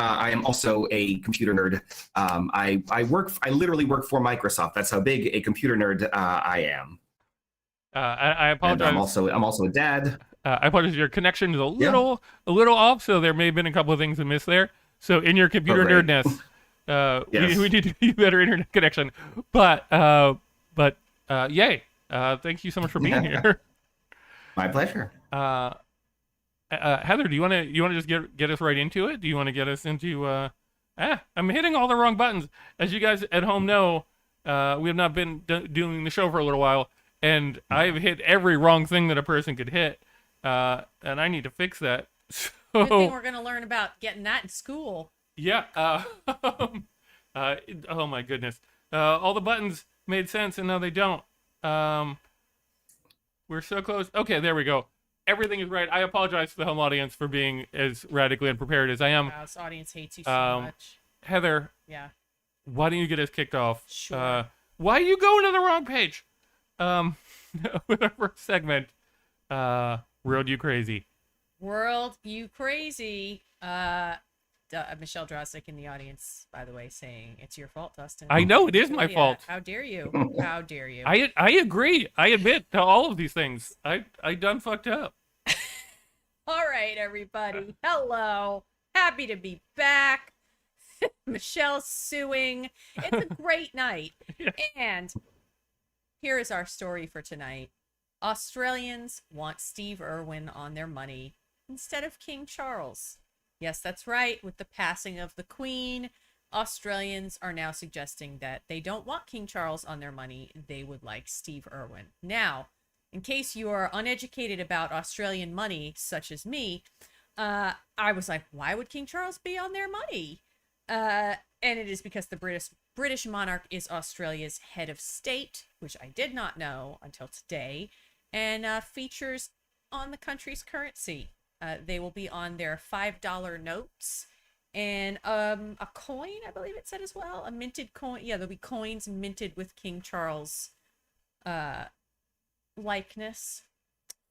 I am also a computer nerd. I literally work for Microsoft. That's how big a computer nerd I am. I apologize. And I'm also a dad. I apologize. Your connection is a little off, so there may have been a couple of things amiss there. So in your computer nerdness, yes. we need to be better internet connection. But yay! Thank you so much for being here. My pleasure. Heather, do you want to just get us right into it? Do you want to get us into? I'm hitting all the wrong buttons. As you guys at home know, we have not been doing the show for a little while, and I've hit every wrong thing that a person could hit, and I need to fix that. So, good thing we're gonna learn about getting that in school. Yeah. Oh my goodness. All the buttons made sense, and now they don't. We're so close. Okay, there we go. Everything is right. I apologize to the home audience for being as radically unprepared as I am. Wow, this audience hates you so much. Heather. Yeah. Why don't you get us kicked off? Sure. Why are you going to the wrong page? With our first segment, World You Crazy. World You Crazy. Michelle Drostick in the audience, by the way, saying it's your fault, Dustin. I know it is my fault. How dare you? How dare you? I agree. I admit to all of these things. I done fucked up. All right, everybody. Hello. Happy to be back. Michelle's suing. It's a great night. Yeah. And here is our story for tonight. Australians want Steve Irwin on their money instead of King Charles. Yes, that's right. With the passing of the Queen, Australians are now suggesting that they don't want King Charles on their money. They would like Steve Irwin. Now, in case you are uneducated about Australian money, such as me, I was like, why would King Charles be on their money? And it is because the British monarch is Australia's head of state, which I did not know until today, and features on the country's currency. They will be on their $5 notes and a coin, I believe it said as well, a minted coin. Yeah, there'll be coins minted with King Charles likeness.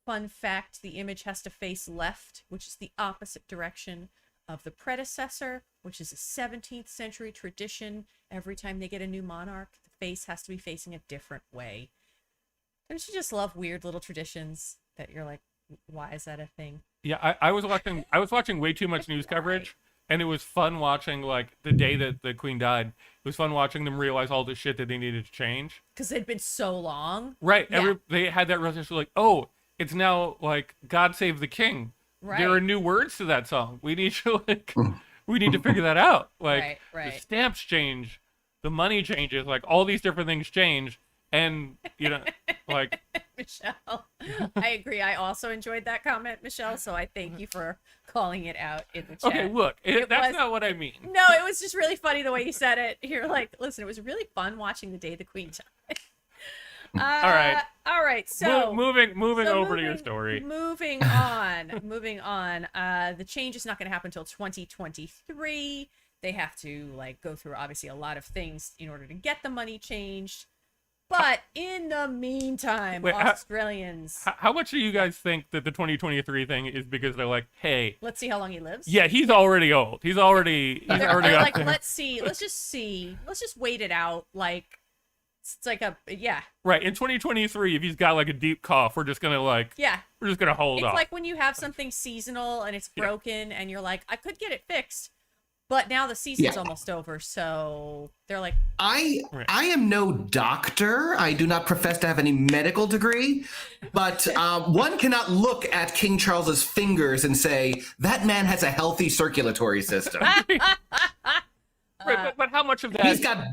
Fun fact, the image has to face left, which is the opposite direction of the predecessor, which is a 17th century tradition. Every time they get a new monarch, the face has to be facing a different way. Don't you just love weird little traditions that you're like, why is that a thing? Yeah, I was watching way too much news coverage and it was fun watching like the day that the queen died. It was fun watching them realize all the shit that they needed to change. Because it'd been so long. Right. Yeah. They had that realization like, oh, it's now like God Save the King. Right. There are new words to that song. We need to like we need to figure that out. Like Right. the stamps change, the money changes, like all these different things change. And like Michelle, I agree. I also enjoyed that comment, Michelle. So I thank you for calling it out in the chat. okay, look, that's not what I mean. No, it was just really funny the way you said it. You're like, listen, it was really fun watching the day the Queen died. All right. So moving over to your story. Moving on. The change is not going to happen until 2023. They have to like go through obviously a lot of things in order to get the money changed. But in the meantime, Australians. How much do you guys think that the 2023 thing is because they're like, hey, let's see how long he lives? Yeah, he's already old. He's already they're up like, there. let's just wait it out. Like, it's like Right, in 2023, if he's got like a deep cough, we're just gonna hold it's off. It's like when you have something seasonal and it's broken and you're like, I could get it fixed. But now the season's almost over, so they're like... I am no doctor. I do not profess to have any medical degree. But one cannot look at King Charles's fingers and say, that man has a healthy circulatory system. Right, but how much of that... He's got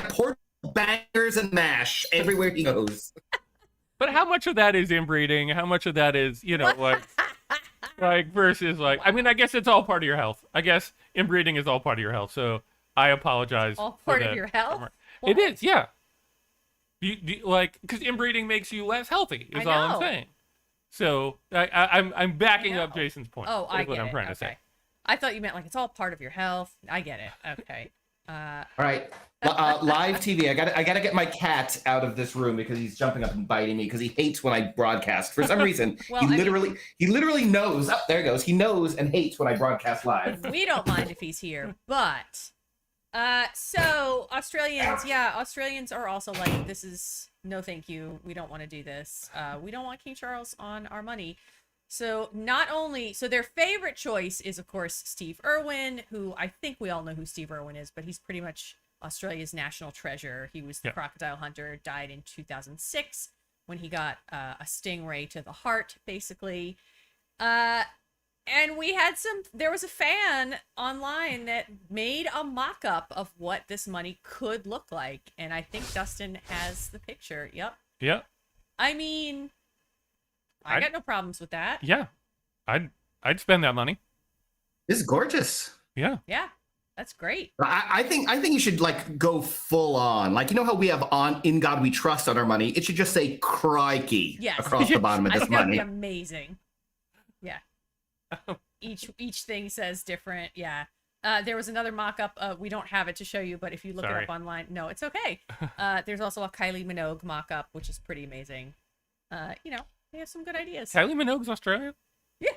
portable bangers and mash everywhere he goes. But how much of that is inbreeding? How much of that is, like versus like, I mean, I guess it's all part of your health. I guess inbreeding is all part of your health. So I apologize. All part of your health? It is, yeah. Like, because inbreeding makes you less healthy. Is all I'm saying. So I'm backing up Jason's point. Oh, I get what I'm it. trying to say. I thought you meant like it's all part of your health. I get it. Okay. All right. Live TV. I gotta get my cat out of this room because he's jumping up and biting me because he hates when I broadcast. For some reason, he literally knows. Oh, there he goes. He knows and hates when I broadcast live. We don't mind if he's here, but so Australians are also like, this is no thank you. We don't want to do this. We don't want King Charles on our money. So their favorite choice is, of course, Steve Irwin, who I think we all know who Steve Irwin is, but he's pretty much Australia's national treasure. He was the crocodile hunter, died in 2006 when he got a stingray to the heart, basically. And there was a fan online that made a mock-up of what this money could look like. And I think Dustin has the picture. Yep. I mean... I got no problems with that. Yeah, I'd spend that money. This is gorgeous. Yeah, that's great. I think you should like go full on. Like, you know how we have on "In God We Trust" on our money? It should just say "Crikey" across the bottom of this money. That'd be amazing. Yeah. Each thing says different. Yeah. There was another mock-up. We don't have it to show you, but if you look it up online, no, it's okay. There's also a Kylie Minogue mock-up, which is pretty amazing. They have some good ideas. Kylie Minogue's Australian? Yeah.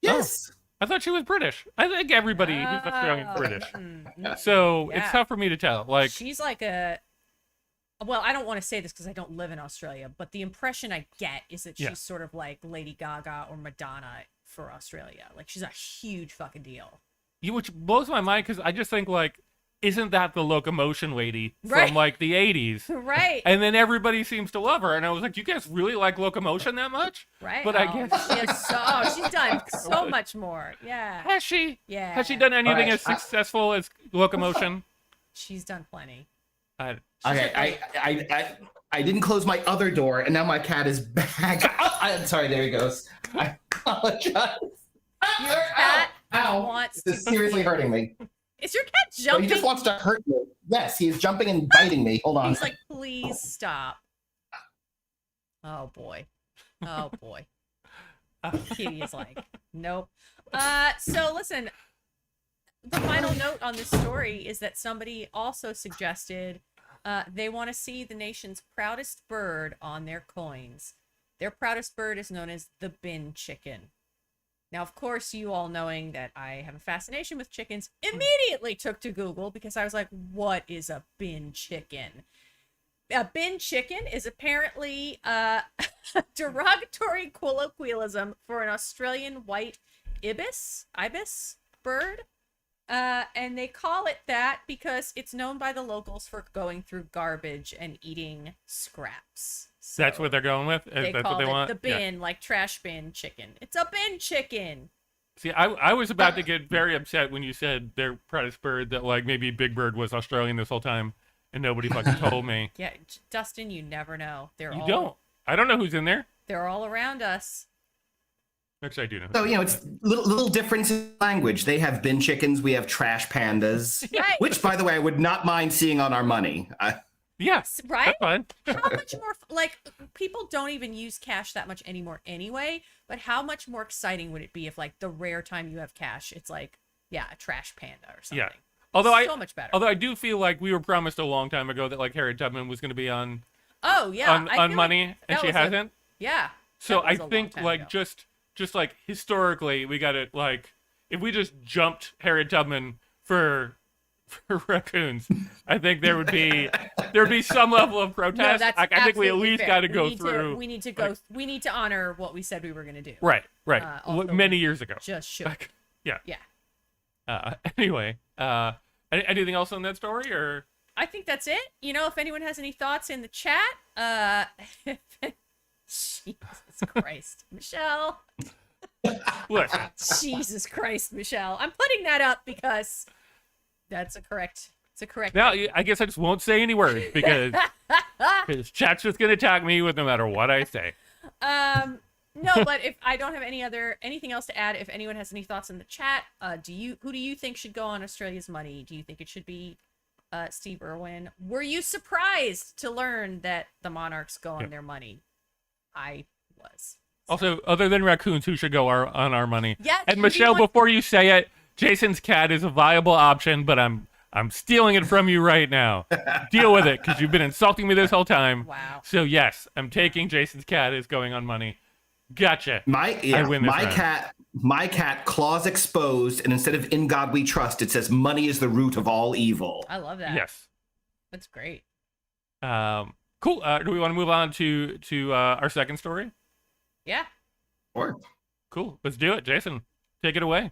Yes. Oh, I thought she was British. I think everybody who's Australian is British. So it's tough for me to tell. Like, she's like well, I don't want to say this because I don't live in Australia, but the impression I get is that she's sort of like Lady Gaga or Madonna for Australia. Like, she's a huge fucking deal. Which blows my mind because I just think, like, isn't that the Locomotion lady from like the 80s? Right. And then everybody seems to love her. And I was like, you guys really like Locomotion that much? Right. But I guess she's done so much more. Yeah. Has she? Yeah. Has she done anything as successful as Locomotion? She's done plenty. I didn't close my other door, and now my cat is back. I'm sorry. There he goes. I apologize. Your cat wants. This is seriously hurting me. Is your cat jumping? He just wants to hurt me. Yes, he's jumping and biting me. Hold on. He's like, please stop. Oh boy. Kitty is like, nope. So listen, the final note on this story is that somebody also suggested they want to see the nation's proudest bird on their coins. Their proudest bird is known as the bin chicken. Now, of course, you all knowing that I have a fascination with chickens, immediately took to Google because I was like, what is a bin chicken? A bin chicken is apparently a derogatory colloquialism for an Australian white ibis bird. And they call it that because it's known by the locals for going through garbage and eating scraps. So That's what they're going with? they That's call what they it want? the bin, like trash bin chicken. It's a bin chicken. See, I was about to get very upset when you said their Prentice bird that, like, maybe Big Bird was Australian this whole time, and nobody fucking told me. Yeah, Dustin, you never know. You don't. I don't know who's in there. They're all around us. Actually, I do know. So, it's little difference in language. They have bin chickens. We have trash pandas, Right. which, by the way, I would not mind seeing on our money. Yes, Right? that's fine. How much more, like, people don't even use cash that much anymore anyway, but how much more exciting would it be if, like, the rare time you have cash, it's like, yeah, a trash panda or something. Yeah. Although so much better. Although I do feel like we were promised a long time ago that, like, Harriet Tubman was going to be on Oh, yeah. on money, and she hasn't. Yeah. So that I was a long think, time like, ago. just like historically, we got to, like, if we just jumped Harriet Tubman for raccoons, I think there would be some level of protest. No, that's I think we at absolutely least fair. got to go through. We need to go. We need to honor what we said we were going to do. Right. Also, Many years ago. Just should. Like, yeah. Yeah. Anyway, anything else on that story, or? I think that's it. If anyone has any thoughts in the chat, Jesus Christ, Michelle. Listen, Jesus Christ, Michelle. I'm putting that up because it's a correct. now I guess I just won't say any words because chat's just gonna attack me with no matter what I say. No, but if I don't have anything else to add, if anyone has any thoughts in the chat, who do you think should go on Australia's money? Do you think it should be Steve Irwin? Were you surprised to learn that the Monarchs go on their money? I was. Also, other than raccoons, who should go on our money? Yeah, and Michelle, before you say it, Jason's cat is a viable option, but I'm stealing it from you right now. Deal with it, because you've been insulting me this whole time. Wow. So yes, I'm taking Jason's cat is going on money. Gotcha. My round. my cat, claws exposed, and instead of "In God We Trust," it says "Money is the root of all evil." I love that. Yes. That's great. Cool. Do we want to move on to our second story? Yeah. Or Cool. Let's do it. Jason, take it away.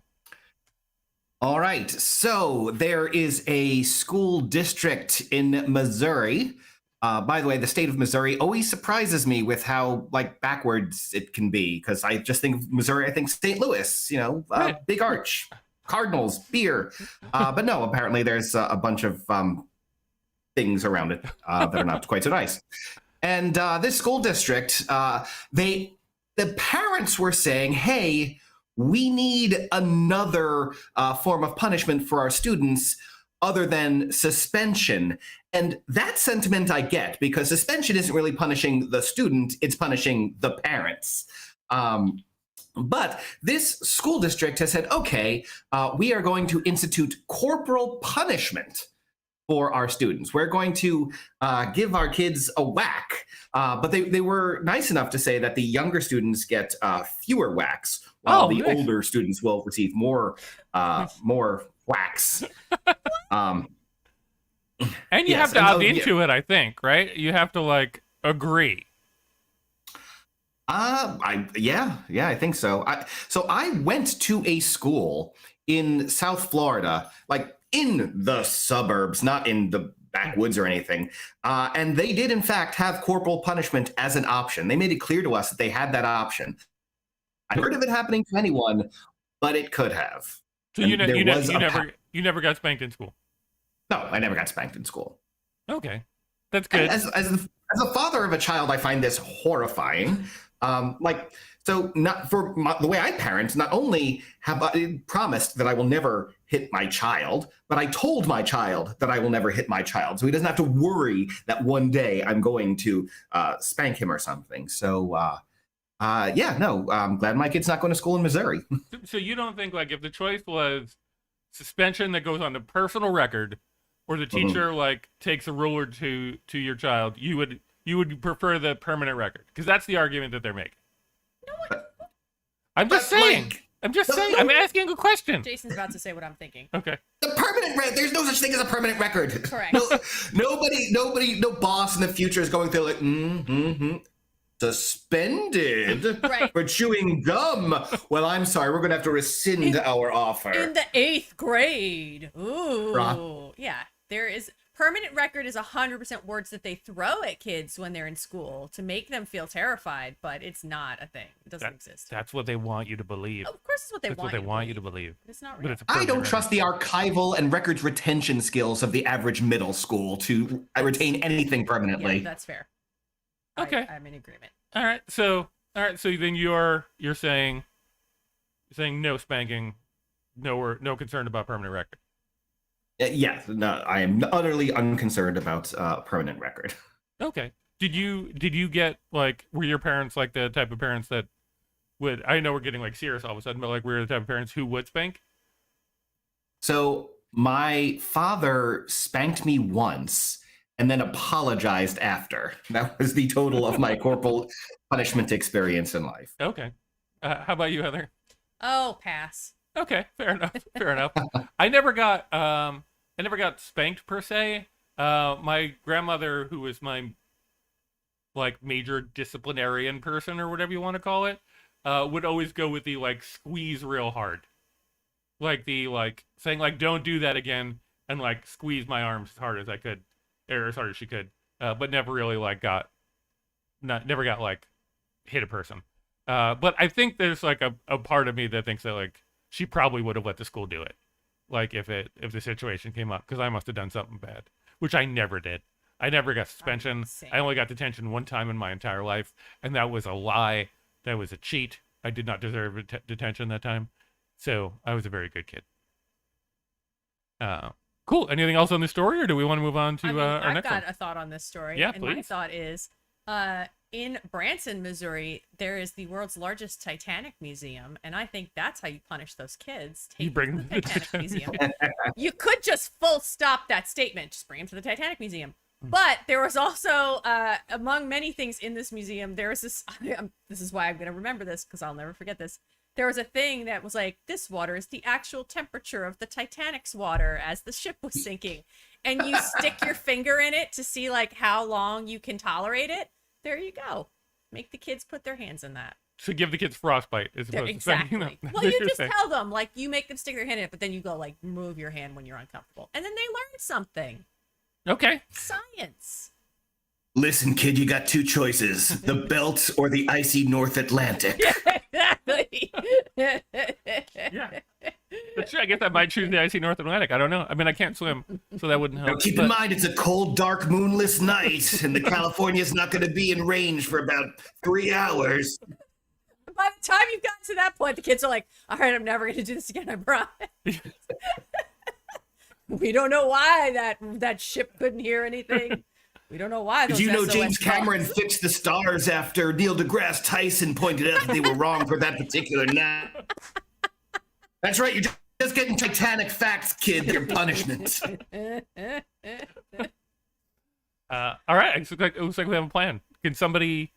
all right. So there is a school district in Missouri. By the way, the state of Missouri always surprises me with how backwards it can be, because I just think of Missouri, I think St. Louis, Right. Big Arch, Cardinals, beer. But no, apparently there's a bunch of things around it that are not quite so nice. And this school district, the parents were saying, hey, we need another form of punishment for our students other than suspension. And that sentiment I get, because suspension isn't really punishing the student, it's punishing the parents. But this school district has said, okay, we are going to institute corporal punishment for our students. We're going to give our kids a whack. But they were nice enough to say that the younger students get fewer whacks, while the nice. older students will receive more whacks. And you have to opt into it, I think, right? You have to agree. I think so. I went to a school in South Florida, in the suburbs, not in the backwoods or anything. And they did, in fact, have corporal punishment as an option. They made it clear to us that they had that option. I heard of it happening to anyone, but it could have. So you never got spanked in school? No, I never got spanked in school. Okay, that's good. As a father of a child, I find this horrifying. So not for the way I parent, not only have I promised that I will never hit my child, but I told my child that I will never hit my child. So he doesn't have to worry that one day I'm going to spank him or something. So, I'm glad my kid's not going to school in Missouri. So you don't think if the choice was suspension that goes on the personal record, or the teacher takes a ruler to your child, you would prefer the permanent record, because that's the argument that they're making. I'm just saying. I'm asking a question. Jason's about to say what I'm thinking. Okay. The permanent record. There's no such thing as a permanent record. Correct. No boss in the future is going through Suspended Right. for chewing gum. Well, I'm sorry. We're going to have to rescind our offer. In the 8th grade. Right. Ooh. Yeah. There is permanent record is 100% words that they throw at kids when they're in school to make them feel terrified, but it's not a thing. It doesn't exist. That's what they want you to believe. Of course, it's what they That's want. what they want you to believe. It's not But real. it's a I don't permanent trust the archival and records retention skills of the average middle school to retain anything permanently. Yeah, that's fair. Okay. I'm in agreement. All right. So then you're saying no spanking, no concern about permanent record. Yes, no, I am utterly unconcerned about permanent record. Okay. Did you get, like, were your parents like the type of parents that would, I know we're getting like serious all of a sudden, but like, were the type of parents who would spank? So my father spanked me once and then apologized after. That was the total of my corporal punishment experience in life. Okay. How about you, Heather? Oh, pass. Okay, fair enough. Fair enough. I never got spanked per se. My grandmother, who was my like major disciplinarian person or whatever you want to call it, would always go with the like squeeze real hard. Like the like saying like don't do that again and like squeeze my arms as hard as I could or as hard as she could. But never really like never got like hit a person. But I think there's like a part of me that thinks that like she probably would have let the school do it. Like if the situation came up, because I must have done something bad, which I never did. I never got suspension. I only got detention one time in my entire life, and that was a lie. That was a cheat. I did not deserve detention that time, so I was a very good kid. Cool. Anything else on this story, or do we want to move on to our next one? I've got a thought on this story. Yeah, and please. my thought is, in Branson, Missouri, there is the world's largest Titanic museum, and I think that's how you punish those kids. Take You bring them to them the to the Titanic Museum. You could just full stop that statement. Just bring them to the Titanic Museum. But there was also, among many things in this museum, there was this. This is why I'm going to remember this because I'll never forget this. There was a thing that was like, this water is the actual temperature of the Titanic's water as the ship was sinking, and you stick your finger in it to see like how long you can tolerate it. There you go. Make the kids put their hands in that. So give the kids frostbite as opposed to spanking them. Well, you just tell them, like, you make them stick their hand in it, but then you go, like, move your hand when you're uncomfortable. And then they learn something. Okay. Science. Listen, kid, you got two choices: the belt or the icy North Atlantic. Exactly. Yeah. That's true. I guess I might choose the icy North Atlantic. I don't know. I mean, I can't swim, so that wouldn't help. Now, keep in mind, it's a cold, dark, moonless night, and the California's not going to be in range for about 3 hours. By the time you've gotten to that point, the kids are like, all right, I'm never going to do this again, I promise. We don't know why that ship couldn't hear anything. We don't know why. Did you know James Cameron fixed the stars after Neil deGrasse Tyson pointed out that they were wrong for that particular night? That's right, you're just getting Titanic facts, kid, your punishment. All right, it looks like we have a plan. Can somebody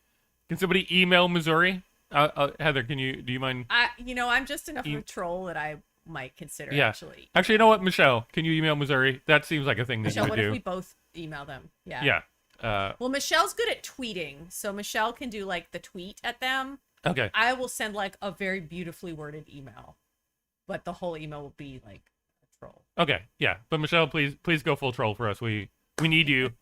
email Missouri? Heather, do you mind? I'm just enough of a troll that I might consider actually. Actually, you know what, Michelle? Can you email Missouri? That seems like a thing that Michelle, you would do. what if we both email them? Yeah. Yeah. Well, Michelle's good at tweeting, so Michelle can do like the tweet at them. Okay. I will send like a very beautifully worded email, but the whole email will be like a troll. Okay. Yeah. But Michelle, please go full troll for us. We need you.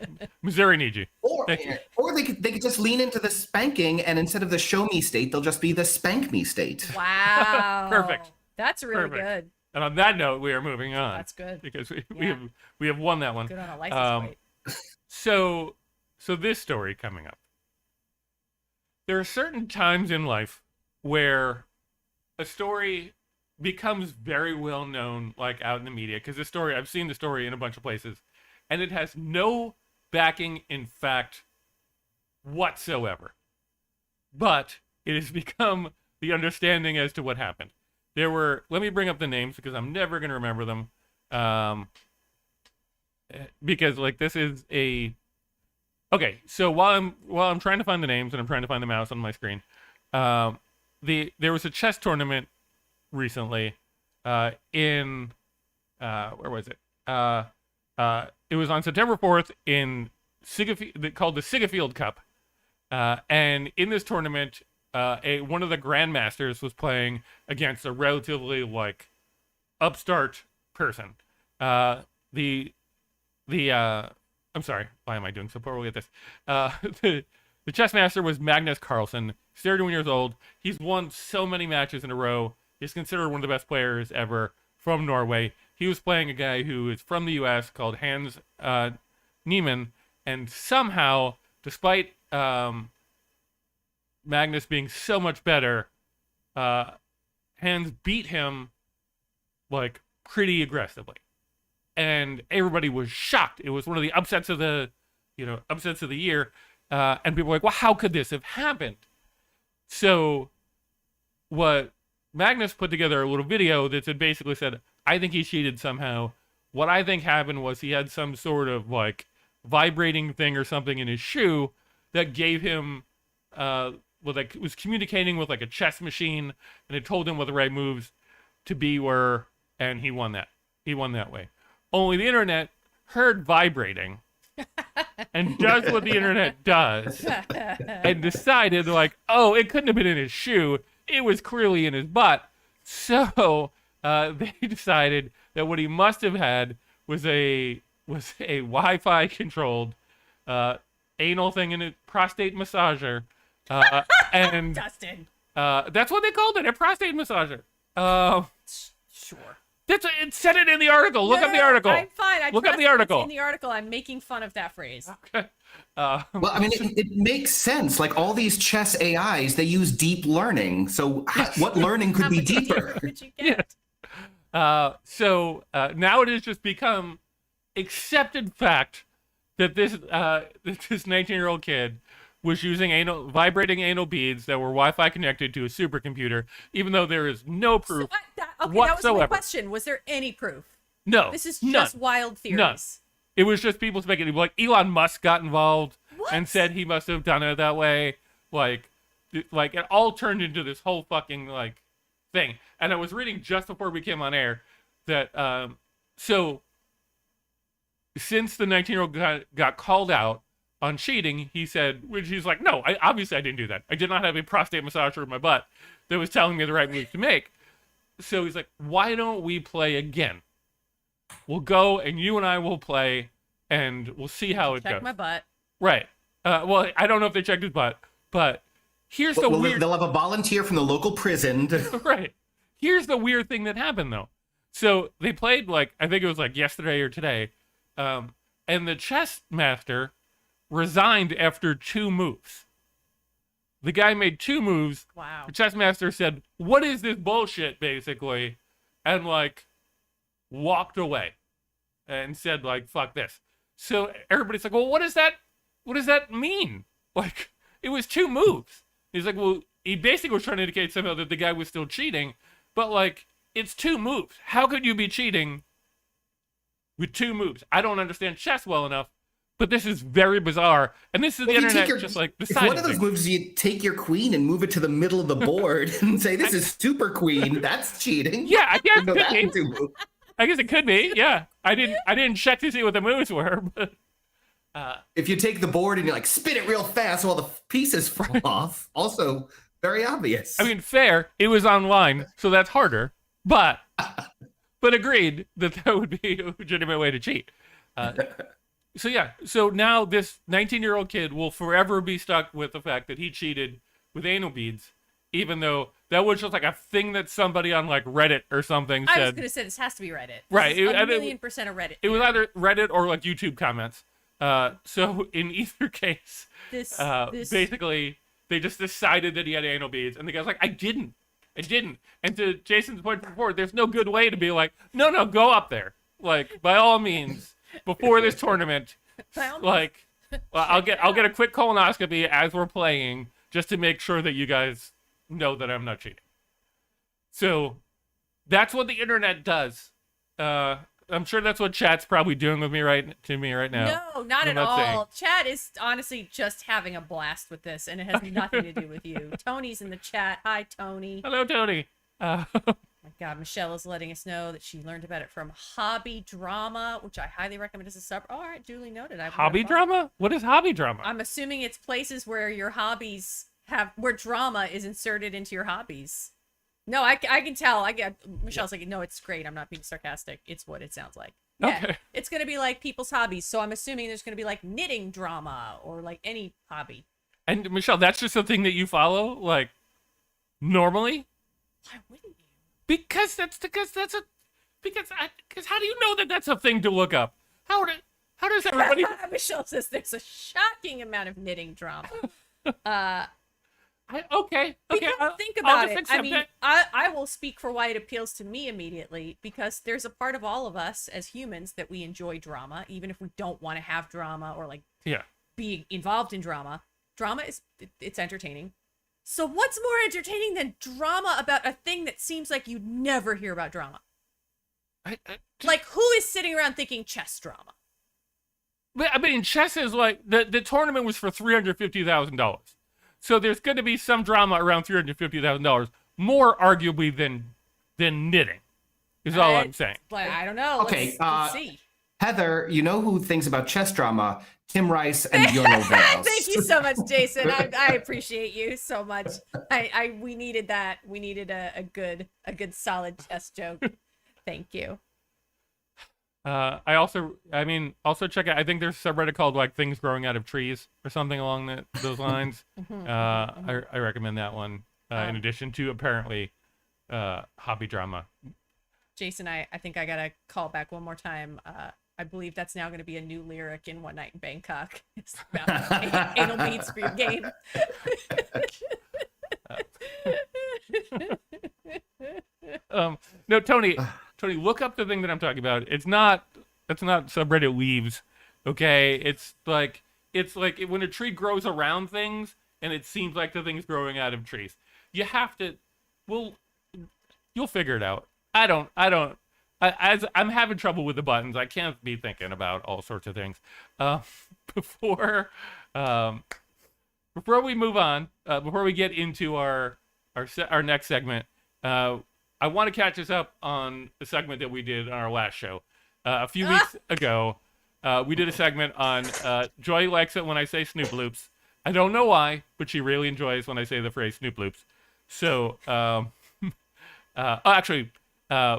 Missouri needs you. Or they could just lean into the spanking, and instead of the show me state, they'll just be the spank me state. Wow. Perfect. That's really Perfect. good. And on that note, we are moving on. That's good. Because we have won that one. Good on a license plate. So this story coming up. There are certain times in life where a story becomes very well known, like out in the media. Because I've seen the story in a bunch of places, and it has no backing in fact whatsoever. But it has become the understanding as to what happened. Let me bring up the names because I'm never going to remember them. Because like this is okay. So while I'm trying to find the names and I'm trying to find the mouse on my screen, there was a chess tournament recently, in where was it? It was on September 4th in called the Sigafield Cup, And in this tournament, one of the grandmasters was playing against a relatively like upstart person. I'm sorry, why am I doing so poorly at this? The chess master was Magnus Carlsen, 31 years old. He's won so many matches in a row. He's considered one of the best players ever from Norway. He was playing a guy who is from the U.S. called Hans Niemann, and somehow, despite Magnus being so much better, Hans beat him like pretty aggressively, and everybody was shocked. It was one of the upsets of the year, and people were like, "Well, how could this have happened?" So, what Magnus put together a little video that had basically said, "I think he cheated somehow. What I think happened was he had some sort of like vibrating thing or something in his shoe that gave him." Was communicating with like a chess machine, and it told him what the right moves to be were, and he won that. He won that way. Only the internet heard vibrating and does what the internet does and decided like, oh, it couldn't have been in his shoe. It was clearly in his butt. So they decided that what he must have had was a Wi-Fi controlled anal thing in a prostate massager. And Dustin. That's what they called it, a prostate massager. Sure. It said it in the article. Look up the article. I'm fine. Look up the article. In the article, I'm making fun of that phrase. Okay. Well, I mean, it makes sense. Like all these chess AIs, they use deep learning. So what learning could be deeper? What did you get? So now it has just become accepted fact that this 19-year-old kid was using vibrating anal beads that were Wi-Fi connected to a supercomputer, even though there is no proof That was whatsoever. my question. Was there any proof? No. This is just wild theories. None. It was just people speculating. Like Elon Musk got involved and said he must have done it that way. Like it all turned into this whole fucking like thing. And I was reading just before we came on air that so since the 19-year-old got called out on cheating, he said, which he's like, no, obviously I didn't do that. I did not have a prostate massager in my butt that was telling me the right moves to make. So he's like, why don't we play again? We'll go and you and I will play and we'll see how it goes. Check my butt. Right. Well, I don't know if they checked his butt, but here's the weird... They'll have a volunteer from the local prison. Right. Here's the weird thing that happened, though. So they played, like, I think it was like yesterday or today, and the chess master resigned after 2 moves. The guy made 2 moves. Wow. The chess master said, "What is this bullshit?" basically, and like walked away and said like, "Fuck this." So everybody's like, "Well, what does that mean?" Like, it was 2 moves. He's like, "Well," he basically was trying to indicate somehow that the guy was still cheating, but like, it's 2 moves. How could you be cheating with 2 moves? I don't understand chess well enough. But this is very bizarre, and this is the internet just like deciding. If one of those moves, you take your queen and move it to the middle of the board and say, "This is super queen." That's cheating. Yeah, I guess No, it could be. I guess it could be. Yeah, I didn't check to see what the moves were, but if you take the board and you like spin it real fast while the pieces fall off, also very obvious. I mean, fair. It was online, so that's harder. But agreed that would be a legitimate way to cheat. So yeah, so now this 19-year-old kid will forever be stuck with the fact that he cheated with anal beads, even though that was just like a thing that somebody on like Reddit or something said. I was gonna say this has to be Reddit. Right, This is a million% a Reddit. It was either Reddit or like YouTube comments. So in either case, This basically they just decided that he had anal beads, and the guy's like, I didn't. And to Jason's point before, there's no good way to be like, no, go up there. Like, by all means. Before this tournament, like, well, I'll get a quick colonoscopy as we're playing just to make sure that you guys know that I'm not cheating. So that's what the internet does. I'm sure that's what chat's probably doing with me right now. No, not at all. Chat is honestly just having a blast with this, and it has nothing to do with you. Tony's in the chat. Hi, Tony. Hello, Tony. My God, Michelle is letting us know that she learned about it from Hobby Drama, which I highly recommend as a sub. All right, duly noted. Hobby drama? What is hobby drama? I'm assuming it's places where your hobbies where drama is inserted into your hobbies. No, I can tell. Michelle's like, no, it's great. I'm not being sarcastic. It's what it sounds like. Yeah, Okay. it's going to be like people's hobbies. So I'm assuming there's going to be like knitting drama or like any hobby. And Michelle, that's just a thing that you follow, like, normally? Why wouldn't you? Because how do you know that that's a thing to look up? How does everybody? Michelle says there's a shocking amount of knitting drama. Okay. Because think about it. I mean, I will speak for why it appeals to me immediately, because there's a part of all of us as humans that we enjoy drama, even if we don't want to have drama or like be involved in drama. Drama it's entertaining. So what's more entertaining than drama about a thing that seems like you'd never hear about drama? Like, who is sitting around thinking chess drama? But I mean, chess is like the tournament was for $350,000. So there's going to be some drama around $350,000, more arguably than knitting, is all I'm saying. But I don't know. Okay, let's see. Heather, you know who thinks about chess drama? Tim Rice and Bjorn Ovales. Thank you so much, Jason. I appreciate you so much. We needed that. We needed a good solid chess joke. Thank you. Also check out. I think there's a subreddit called like things growing out of trees or something along those lines. I recommend that one. In addition to apparently hobby drama. Jason, I think I gotta call back one more time. I believe that's now going to be a new lyric in One Night in Bangkok. It's about anal beats for your game. No, Tony, look up the thing that I'm talking about. That's not subreddit leaves, okay? It's like when a tree grows around things and it seems like the thing's growing out of trees. You have to, you'll figure it out. I'm having trouble with the buttons. I can't be thinking about all sorts of things. Before we move on, before we get into our next segment, I want to catch us up on the segment that we did on our last show. A few weeks ago, we did a segment on Joy likes it when I say Snoop Loops. I don't know why, but she really enjoys when I say the phrase Snoop Loops. So,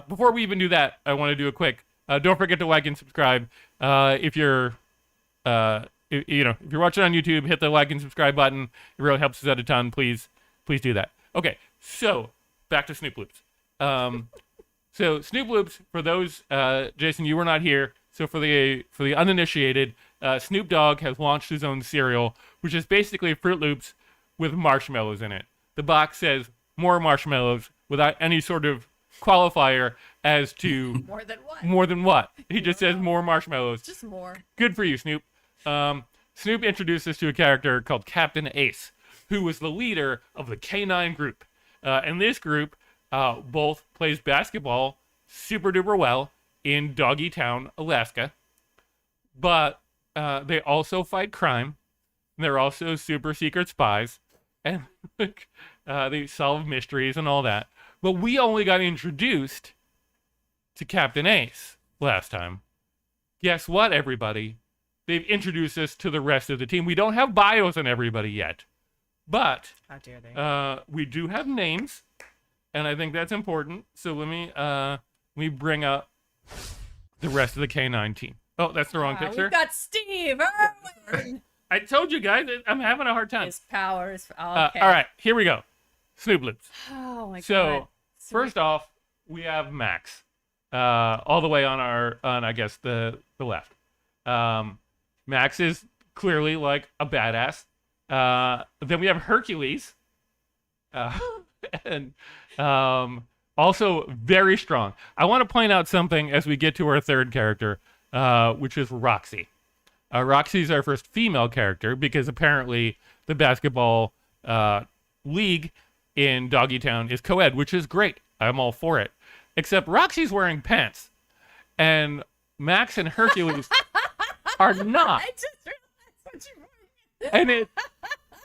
before we even do that, I want to do a quick. Don't forget to like and subscribe. If you're watching on YouTube, hit the like and subscribe button. It really helps us out a ton. Please do that. Okay, so back to Snoop Loops. So Snoop Loops, for those, Jason, you were not here. So for the uninitiated, Snoop Dogg has launched his own cereal, which is basically Fruit Loops with marshmallows in it. The box says more marshmallows without any sort of qualifier as to more than what. He just says more marshmallows. Just more. Good for you, Snoop. Snoop introduced us to a character called Captain Ace, who was the leader of the K9 group. And this group both plays basketball super duper well in Doggy Town, Alaska. But they also fight crime. They're also super secret spies. And they solve mysteries and all that. But we only got introduced to Captain Ace last time. Guess what, everybody? They've introduced us to the rest of the team. We don't have bios on everybody yet. But how dare they? We do have names, and I think that's important. So let me bring up the rest of the K9 team. Oh, that's the wrong picture. We've got Steve Irwin. I told you guys, I'm having a hard time. His powers. Okay. All right, here we go. Snoop Loops. Oh my god. So first off, we have Max, all the way on I guess the left. Max is clearly like a badass. Then we have Hercules, and also very strong. I want to point out something as we get to our third character, which is Roxy. Roxy's our first female character because apparently the basketball league in Doggy Town is co-ed, which is great. I'm all for it. Except Roxy's wearing pants, and Max and Hercules are not. I just realized what you And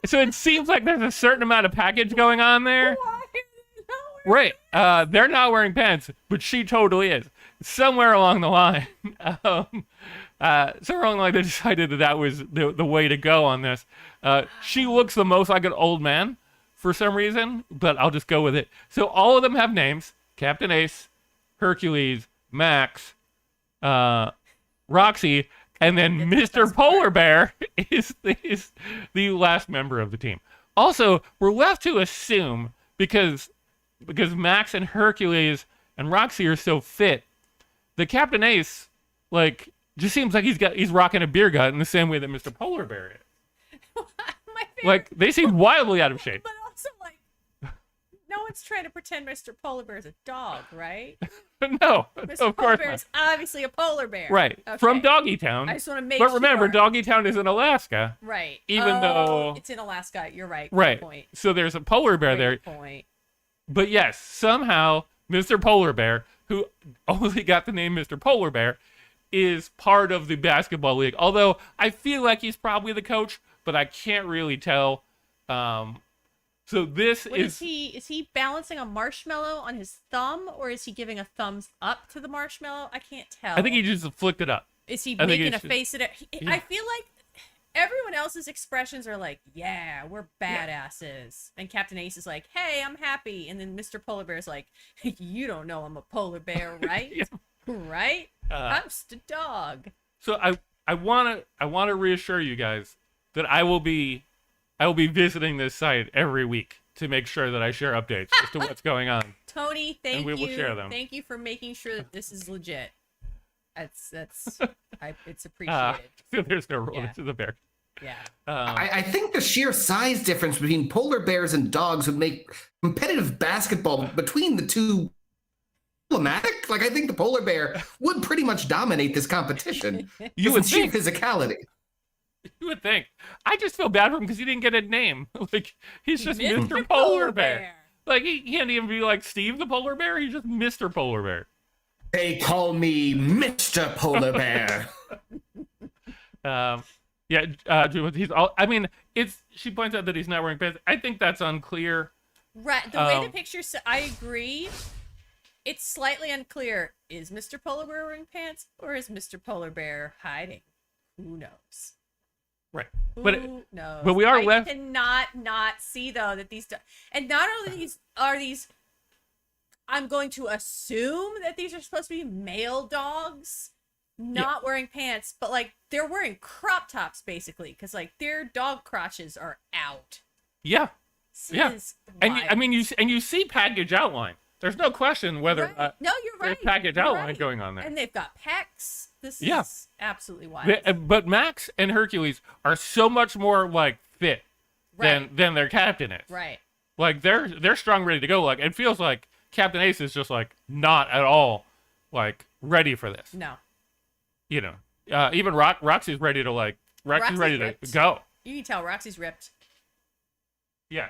so it seems like there's a certain amount of package going on there. Why is he not Right. They're not wearing pants, but she totally is. Somewhere along the line, they decided that was the way to go on this. She looks the most like an old man for some reason, but I'll just go with it. So all of them have names: Captain Ace, Hercules, Max, Roxy, and then Mr. Polar Bear is the last member of the team. Also, we're left to assume because Max and Hercules and Roxy are so fit, the Captain Ace, like, just seems like he's rocking a beer gut in the same way that Mr. Polar Bear is. Like, they seem wildly out of shape. But also, like, no one's trying to pretend Mr. Polar Bear is a dog, right? No, Mr. of Polar course Bear not. is obviously a polar bear. Right, Okay. from Doggy Town. I just want to make But remember, sure. Doggy Town is in Alaska. Right. Even though it's in Alaska. You're right. Right. Good point. So there's a polar bear there. Great point. But yes, somehow Mr. Polar Bear, who only got the name Mr. Polar Bear, is part of the basketball league. Although I feel like he's probably the coach, but I can't really tell. So this Is he balancing a marshmallow on his thumb, or is he giving a thumbs up to the marshmallow? I can't tell. I think he just flicked it up. Is he I think making a it's- face at it? Yeah. I feel like everyone else's expressions are like, "Yeah, we're badasses," and Captain Ace is like, "Hey, I'm happy," and then Mr. Polar Bear is like, "You don't know I'm a polar bear, right? Yeah. Right? I'm just a dog." So I wanna reassure you guys that I will be visiting this site every week to make sure that I share updates as to what's going on. Tony, thank And we you. will share them. Thank you for making sure that this is legit. It's appreciated. So there's no rule. Yeah. This is a bear. Yeah. I think the sheer size difference between polar bears and dogs would make competitive basketball between the two problematic. Like, I think the polar bear would pretty much dominate this competition. You would sheer think. physicality. You would think. I just feel bad for him because he didn't get a name. Like, he's just Mr. Polar Bear. Like, he can't even be like Steve the Polar Bear. He's just Mr. Polar Bear. They call me Mr. Polar Bear. He's all. I mean, she points out that he's not wearing pants. I think that's unclear. Right. The way the picture I agree. It's slightly unclear. Is Mr. Polar Bear wearing pants, or is Mr. Polar Bear hiding? Who knows? Right. Who knows? But we are I left. cannot not see though that and not only are these. I'm going to assume that these are supposed to be male dogs, not wearing pants, but like they're wearing crop tops basically, because like their dog crotches are out. Yeah. This Yeah. is And you see package outline. There's no question whether right. No, you're right. there's package You're outline right. going on there. And they've got pecs. This Yeah. is absolutely wild. But Max and Hercules are so much more like fit than their captain is. Right. Like they're strong, ready to go. Like it feels like Captain Ace is just like not at all like ready for this. No. You know, even Roxy's ready to like Roxy's ready to ripped. go. You can tell Roxy's ripped. Yeah.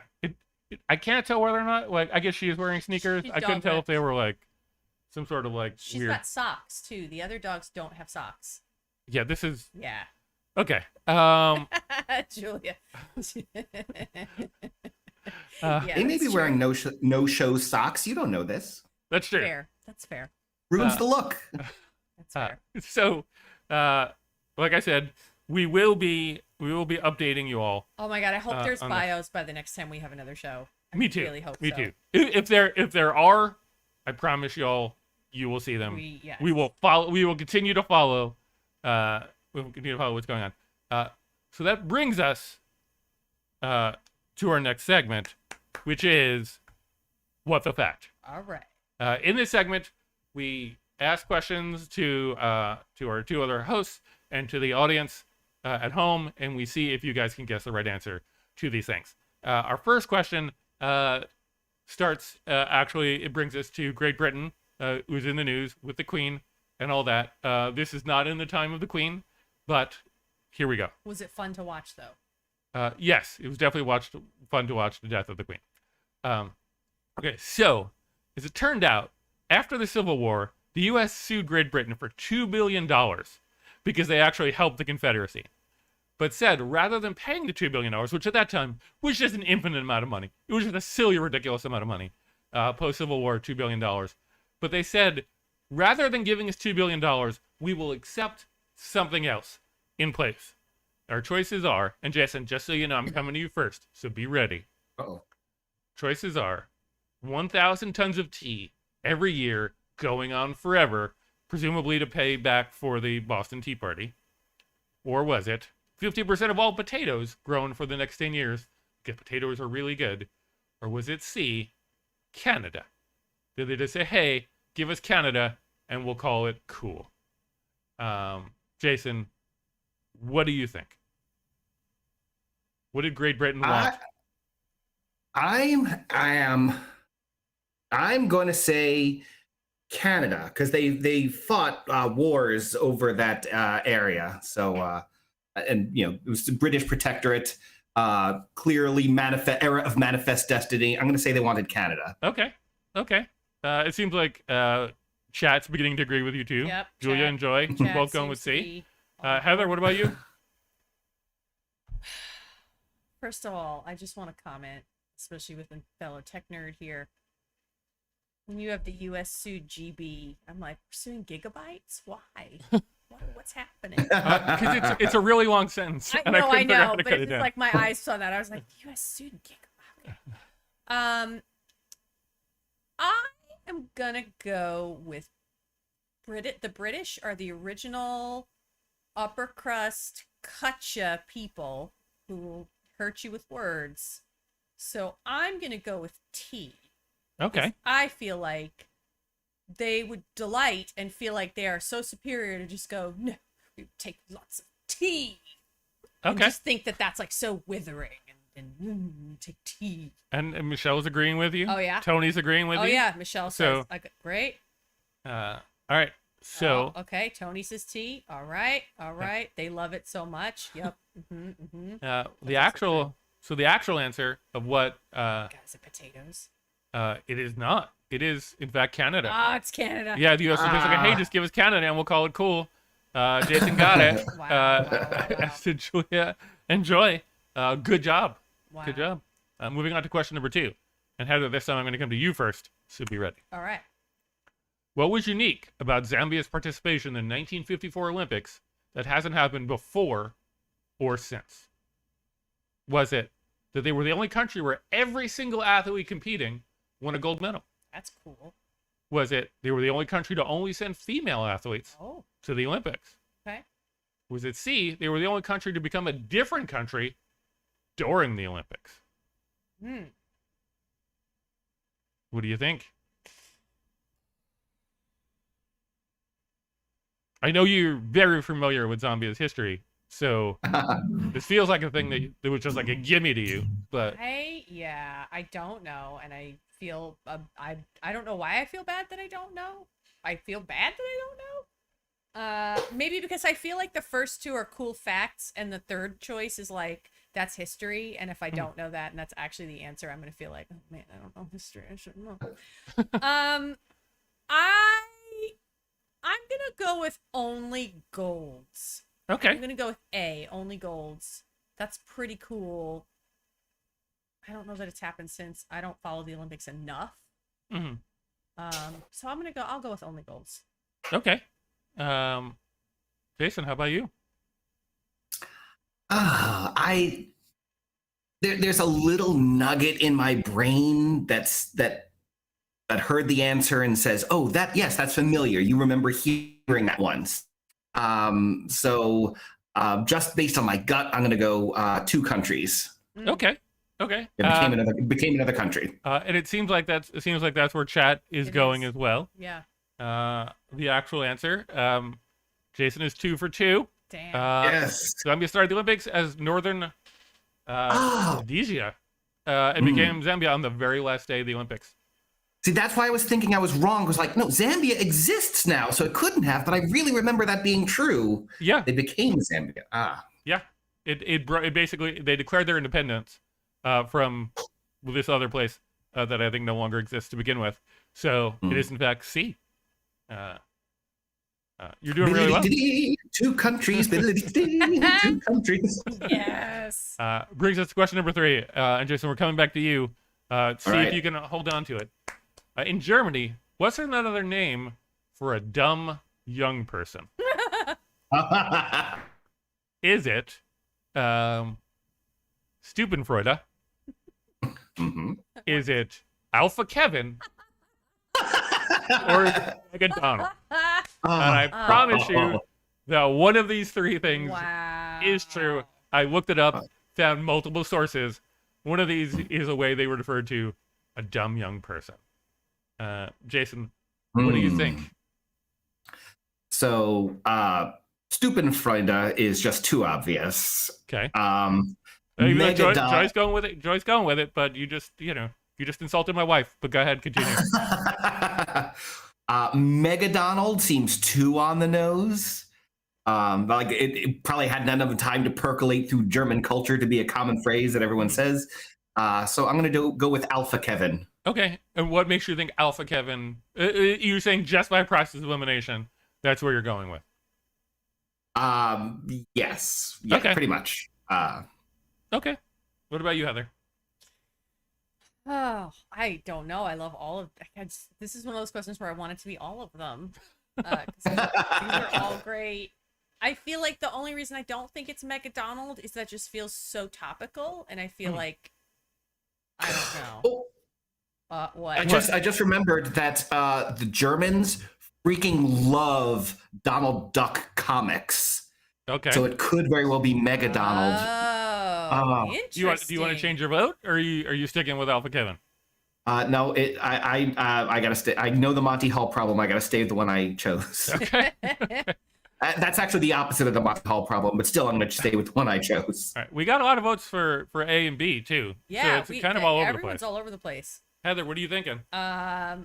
I can't tell whether or not like I guess she is wearing sneakers. She's I couldn't dog tell if ripped. they were like some sort of like She's weird. got socks too. The other dogs don't have socks. Yeah, this is Yeah. okay. Julia. Uh, Yeah, They may that's be true. wearing no-show socks. You don't know this. That's true. Fair. That's fair. Ruins the look. That's fair. So, like I said, we will be updating you all. Oh my god! I hope there's on this. bios by the next time we have another show. I Me too. Really hope Me so. too. If there are, I promise y'all, you will see them. Yes. We will follow. We will continue to follow. We will continue to follow what's going on. So that brings us to our next segment, which is what the fact. All right. In this segment, we ask questions to our two other hosts and to the audience at home, and we see if you guys can guess the right answer to these things. Our first question starts, actually, it brings us to Great Britain, who's in the news with the Queen and all that. This is not in the time of the Queen, but here we go. Was it fun to watch though? Yes, it was definitely fun to watch the death of the Queen. Okay, so as it turned out, after the Civil War, the U.S. sued Great Britain for $2 billion because they actually helped the Confederacy. But said, rather than paying the $2 billion, which at that time was just an infinite amount of money, it was just a silly, ridiculous amount of money, post-Civil War, $2 billion. But they said, rather than giving us $2 billion, we will accept something else in place. Our choices are, and Jason, just so you know, I'm coming to you first, so be ready. Uh-oh. Choices are 1,000 tons of tea every year, going on forever, presumably to pay back for the Boston Tea Party. Or was it 50% of all potatoes grown for the next 10 years, because potatoes are really good? Or was it C, Canada? Did they just say, hey, give us Canada, and we'll call it cool? Jason, what do you think? What did Great Britain want? I'm going to say Canada, because they fought wars over that area. So and it was the British Protectorate, clearly era of manifest destiny. I'm going to say they wanted Canada. Okay. It seems like chat's beginning to agree with you too. Yep, Julia and Joy, we're both going with C. Heather, what about you? First of all, I just want to comment, especially with a fellow tech nerd here. When you have the U.S. sued GB, I'm like, we're suing gigabytes? Why? What's happening? Because it's a really long sentence. I know, but it's like my eyes saw that. I was like, U.S. sued gigabyte. I am gonna go with the British are the original upper crust cutcha people who will hurt you with words. So I'm gonna go with tea. Okay. I feel like they would delight and feel like they are so superior to just go, no, we take lots of tea. Okay. And just think that that's like so withering and take tea. And Michelle's agreeing with you? Oh, yeah. Tony's agreeing with you? Oh, yeah. Michelle says, great. All right. So. Okay. Tony says tea. All right. They love it so much. Yep. The actual answer of what guys, are potatoes. It is not. It is in fact Canada. It's Canada. Yeah, the U.S. is like, hey, just give us Canada and we'll call it cool. Jason got it. Wow. As did Julia and Joy. Good job. Wow. Good job. Moving on to question number 2. And Heather, this time I'm going to come to you first, so be ready. All right. What was unique about Zambia's participation in the 1954 Olympics that hasn't happened before or since? Was it that they were the only country where every single athlete competing won a gold medal? That's cool. Was it they were the only country to only send female athletes to the Olympics? Okay. Was it C, they were the only country to become a different country during the Olympics? What do you think? I know you're very familiar with Zambia's history, so this feels like a thing that was just like a gimme to you. But I don't know, and I feel I don't know why I feel bad that I don't know. I feel bad that I don't know. Maybe because I feel like the first two are cool facts, and the third choice is like that's history, and if I don't know that, and that's actually the answer, I'm gonna feel like, oh man, I don't know history. I shouldn't know. I'm gonna go with only golds. okay. I'm gonna go with A, only golds. That's pretty cool. I don't know that it's happened since. I don't follow the Olympics enough. Mm-hmm. So I'll go with only golds. Okay. Jason, how about you? There's a little nugget in my brain that heard the answer and says, "Oh, that's familiar. You remember hearing that once." So just based on my gut, I'm going to go 2 countries. Okay. It became another country. And it seems like that's where chat is going as well. Yeah. The actual answer. Jason is 2 for 2. Damn. Yes. Zambia started the Olympics as Northern Rhodesia. It became Zambia on the very last day of the Olympics. See, that's why I was thinking I was wrong. I was like, no, Zambia exists now, so it couldn't have. But I really remember that being true. Yeah. They became Zambia. Yeah. It basically, they declared their independence from this other place that I think no longer exists to begin with. So it is in fact C. You're doing really well. 2 countries. 2 countries. Yes. Brings us to question number 3. And Jason, we're coming back to you. See right. if you can hold on to it. In Germany, what's another name for a dumb young person? Is it Stupenfreude? Mhm. Is it Alpha Kevin? Or is it Mega Donald? And I promise you that one of these three things Wow. is true. I looked it up, found multiple sources. One of these is a way they were referred to a dumb young person. Jason, what do you think? So, Stupenfreude is just too obvious. Okay. Even though Megadon- Joy's going with it. Joy's going with it, but you just insulted my wife. But go ahead, continue. Megadonald seems too on the nose. Like it probably hadn't had enough time to percolate through German culture to be a common phrase that everyone says. So I'm going to go with Alpha Kevin. Okay. And what makes you think Alpha Kevin? You're saying just by process of elimination, that's where you're going with. Yes. Yeah, Okay. Pretty much. Okay. What about you, Heather? Oh, I don't know. I love all of. This is one of those questions where I want it to be all of them. 'Cause these are all great. I feel like the only reason I don't think it's Megadonald is that just feels so topical, and I feel like I don't know. Oh, What? I just remembered that the Germans freaking love Donald Duck comics. Okay. So it could very well be Megadonald. Oh, Do interesting. Do you want to change your vote, or are you sticking with Alpha Kevin? No, I gotta stay. I know the Monty Hall problem. I gotta stay with the one I chose. Okay. That's actually the opposite of the Monty Hall problem, but still, I'm gonna stay with the one I chose. All right. We got a lot of votes for A and B too. Yeah, so it's kind of all over the everyone's place. all over the place. Heather, what are you thinking? I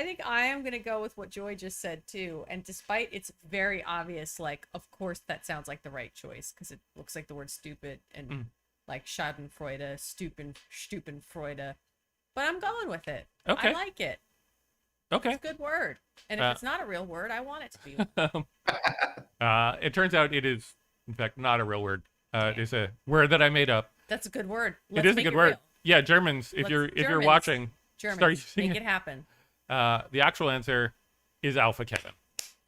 think I am gonna go with what Joy just said too. And despite it's very obvious, like of course that sounds like the right choice because it looks like the word stupid and like Schadenfreude, Stupenfreude. But I'm going with it. Okay. I like it. Okay. It's a good word. And if it's not a real word, I want it to be. It turns out it is, in fact, not a real word. It is a word that I made up. That's a good word. It is a good word. Real. Yeah, Germans. If you're Germans. watching, Germans, start using make it happen. The actual answer is Alpha Kevin.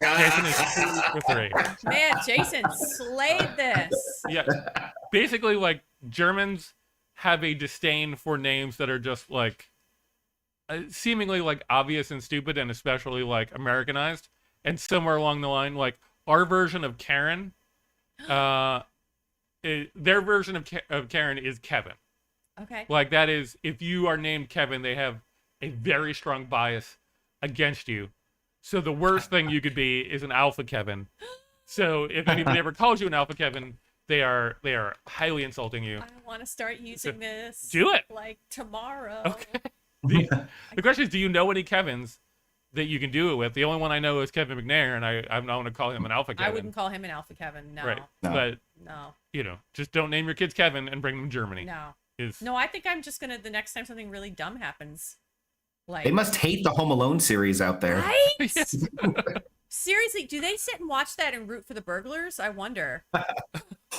Jason is 2 for 3. Man, Jason slayed this. Yeah, basically, like Germans have a disdain for names that are just like seemingly like obvious and stupid, and especially like Americanized. And somewhere along the line, like our version of Karen, their version of Karen is Kevin. Okay. Like that is, if you are named Kevin, they have a very strong bias against you. So the worst thing you could be is an Alpha Kevin. So if anybody ever calls you an Alpha Kevin, they are highly insulting you. I want to start using this. Do it. Like tomorrow. Okay. The question is, do you know any Kevins that you can do it with? The only one I know is Kevin McNair, and I'm not going to call him an Alpha Kevin. I wouldn't call him an Alpha Kevin. No. Right. No. But No. just don't name your kids Kevin and bring them to Germany. No. Is No, I think I'm just gonna the next time something really dumb happens. Like They must hate the Home Alone series out there. right? Yes. Seriously, do they sit and watch that and root for the burglars? I wonder. Oh,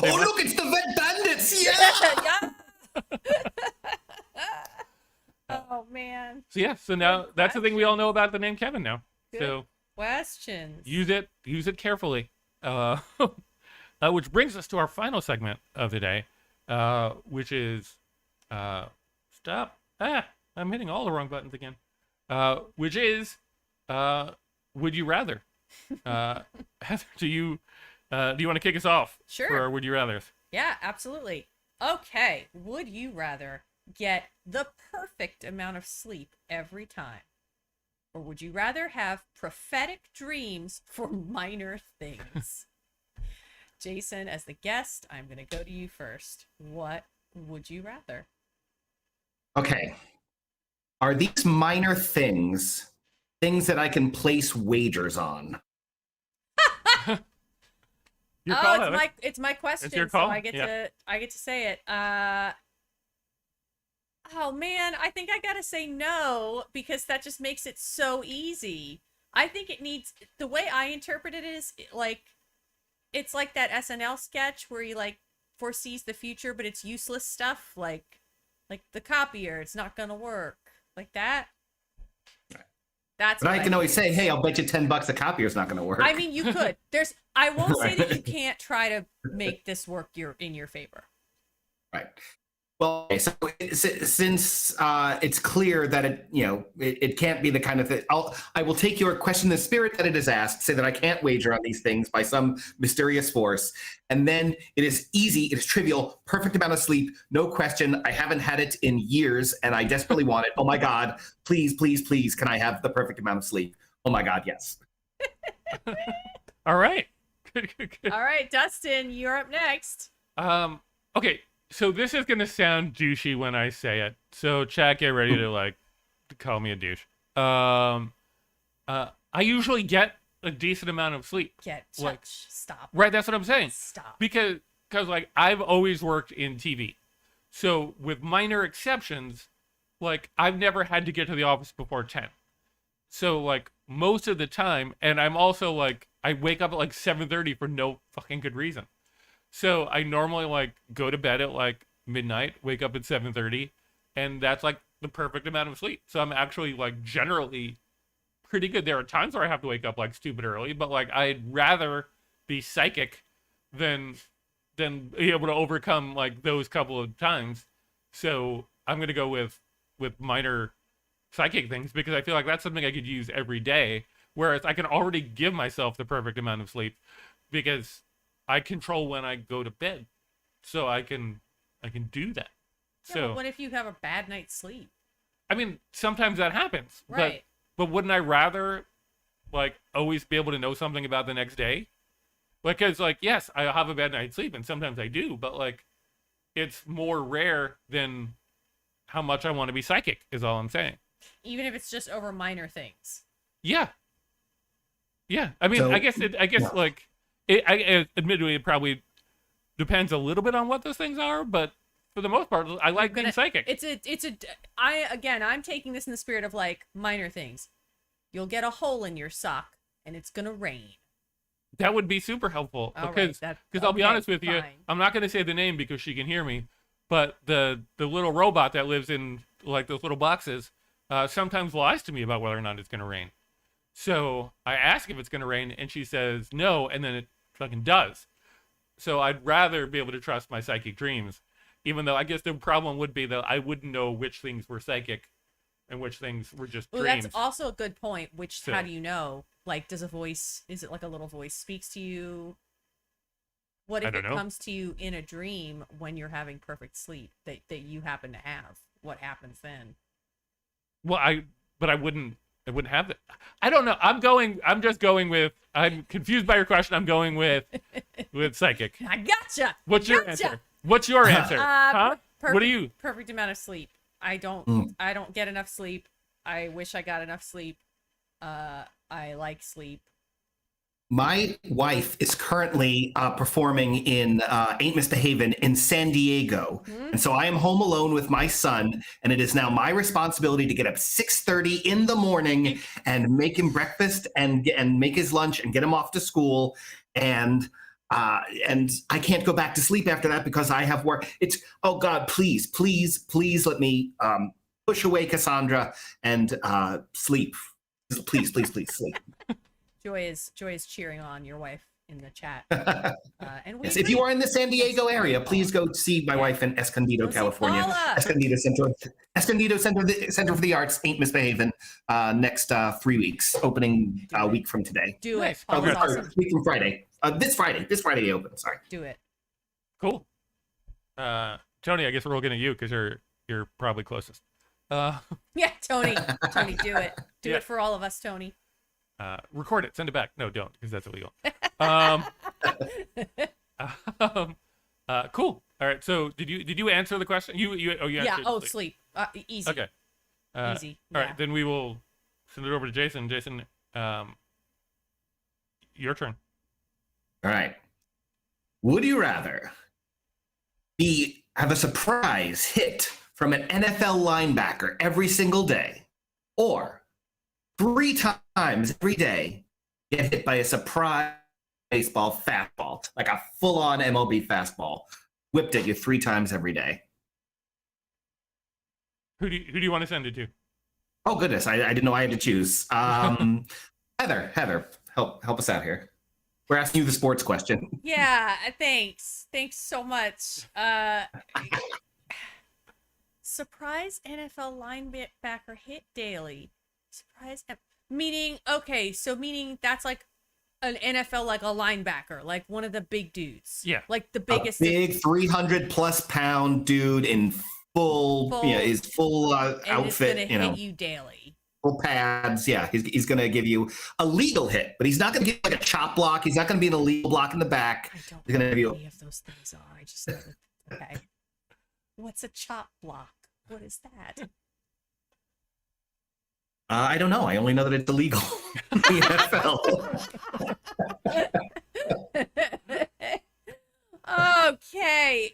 look, it's the Vet Bandits! Yeah! Oh man. So yeah, so now that's the thing we all know about the name Kevin now. Good So questions. use it carefully. Which brings us to our final segment of the day, which is stop. I'm hitting all the wrong buttons again. Which is would you rather? Heather, do you want to kick us off? Sure. For our would you rather's? Yeah, absolutely. Okay, would you rather get the perfect amount of sleep every time? Or would you rather have prophetic dreams for minor things? Jason, as the guest, I'm going to go to you first. What would you rather? Okay. Are these minor things that I can place wagers on? Your call, Oh, Heather. it's my question, It's your so call. I get to say it. Oh man, I think I gotta say no because that just makes it so easy. I think it needs the way I interpret it is like it's like that SNL sketch where he like foresees the future, but it's useless stuff like the copier. It's not gonna work. like that. That's But what I can always think. say, hey, I'll bet you $10 a copy is not going to work. I mean, you could. I won't say that you Right. can't try to make this work in your favor. Right. Well, okay, so since it's clear that it can't be the kind of thing, I will take your question in the spirit that it is asked, say that I can't wager on these things by some mysterious force, and then it is easy, it is trivial, perfect amount of sleep, no question. I haven't had it in years, and I desperately want it. Oh my God, please, please, please, can I have the perfect amount of sleep? Oh my God, yes. All right. Good. All right, Dustin, you're up next. Okay. So this is gonna sound douchey when I say it. So chat, get ready to call me a douche. I usually get a decent amount of sleep. Stop. Right, that's what I'm saying. Stop. Because I've always worked in TV. So with minor exceptions, I've never had to get to the office before 10. So most of the time, and I'm also I wake up at 7:30 for no fucking good reason. So I normally go to bed at midnight, wake up at 7:30, and that's the perfect amount of sleep. So I'm actually generally pretty good. There are times where I have to wake up stupid early, but I'd rather be psychic than be able to overcome those couple of times. So I'm gonna go with minor psychic things because I feel like that's something I could use every day. Whereas I can already give myself the perfect amount of sleep because I control when I go to bed, so I can do that. Yeah, So but what if you have a bad night's sleep? I mean, sometimes that happens, Right. But wouldn't I rather always be able to know something about the next day? Because yes, I have a bad night's sleep, and sometimes I do, but it's more rare than how much I want to be psychic. Is all I'm saying. Even if it's just over minor things. Yeah. I mean, So, I guess yeah. admittedly, it probably depends a little bit on what those things are, but for the most part, I like being psychic. I'm taking this in the spirit of minor things. You'll get a hole in your sock, and it's gonna rain. That would be super helpful because Right, I'll be honest with fine. you, I'm not going to say the name because she can hear me, but the little robot that lives in those little boxes sometimes lies to me about whether or not it's going to rain. So I ask if it's going to rain, and she says no, and then it fucking does. So I'd rather be able to trust my psychic dreams, even though I guess the problem would be that I wouldn't know which things were psychic and which things were just dreams. That's also a good point. So- How do you know? Is it a little voice speaks to you? What I if don't it know. comes to you in a dream when you're having perfect sleep that you happen to have? What happens then? Well, I wouldn't have that. I don't know. I'm just going with. I'm confused by your question. I'm going with psychic. I gotcha. What's your answer? What's your answer? Huh? What do you? Perfect amount of sleep. I don't get enough sleep. I wish I got enough sleep. I like sleep. My wife is currently performing in Ain't Misbehavin' in San Diego. And so I am home alone with my son, and it is now my responsibility to get up 6:30 in the morning and make him breakfast and make his lunch and get him off to school. And I can't go back to sleep after that because I have work. It's, oh God, please, please, please let me push away Cassandra and sleep. Please, please, please sleep. Joy is cheering on your wife in the chat. And Yes, if you are in the San Diego area, please go see my wife in Escondido, Go see California. Paula. Escondido Center for the Arts ain't misbehaving. Next 3 weeks, opening a week from today. Do Nice. it. Paula's Okay. awesome. Week from Friday. This Friday they open. Sorry. Do it. Cool. Tony, I guess we're looking at you because you're probably closest. Yeah, Tony. Tony, do it. Do Yeah. it for all of us, Tony. Record it. Send it back. No, don't, because that's illegal. Cool. All right. So did you answer the question? You Yeah. answered Oh, sleep. Easy. Okay. Easy. All Yeah. right. Then we will send it over to Jason. Jason, your turn. All right. Would you rather have a surprise hit from an NFL linebacker every single day, or 3 times every day get hit by a surprise baseball fastball, like a full-on MLB fastball, whipped at you 3 times every day? Who do you want to send it to? Oh goodness, I didn't know I had to choose. Heather, help us out here. We're asking you the sports question. Yeah, thanks so much. Surprise NFL linebacker hit daily. Surprise, meaning that's like an NFL, like a linebacker, like one of the big dudes. Yeah, like the biggest, big 300+ pound dude in full his full outfit. It's gonna hit you daily. Full pads. Yeah, he's gonna give you a legal hit, but he's not gonna give you like a chop block. He's not gonna be an illegal block in the back. I don't he's gonna know give what you any of those things are. I just know that, okay. What's a chop block? What is that? I don't know. I only know that it's illegal in the NFL. Okay.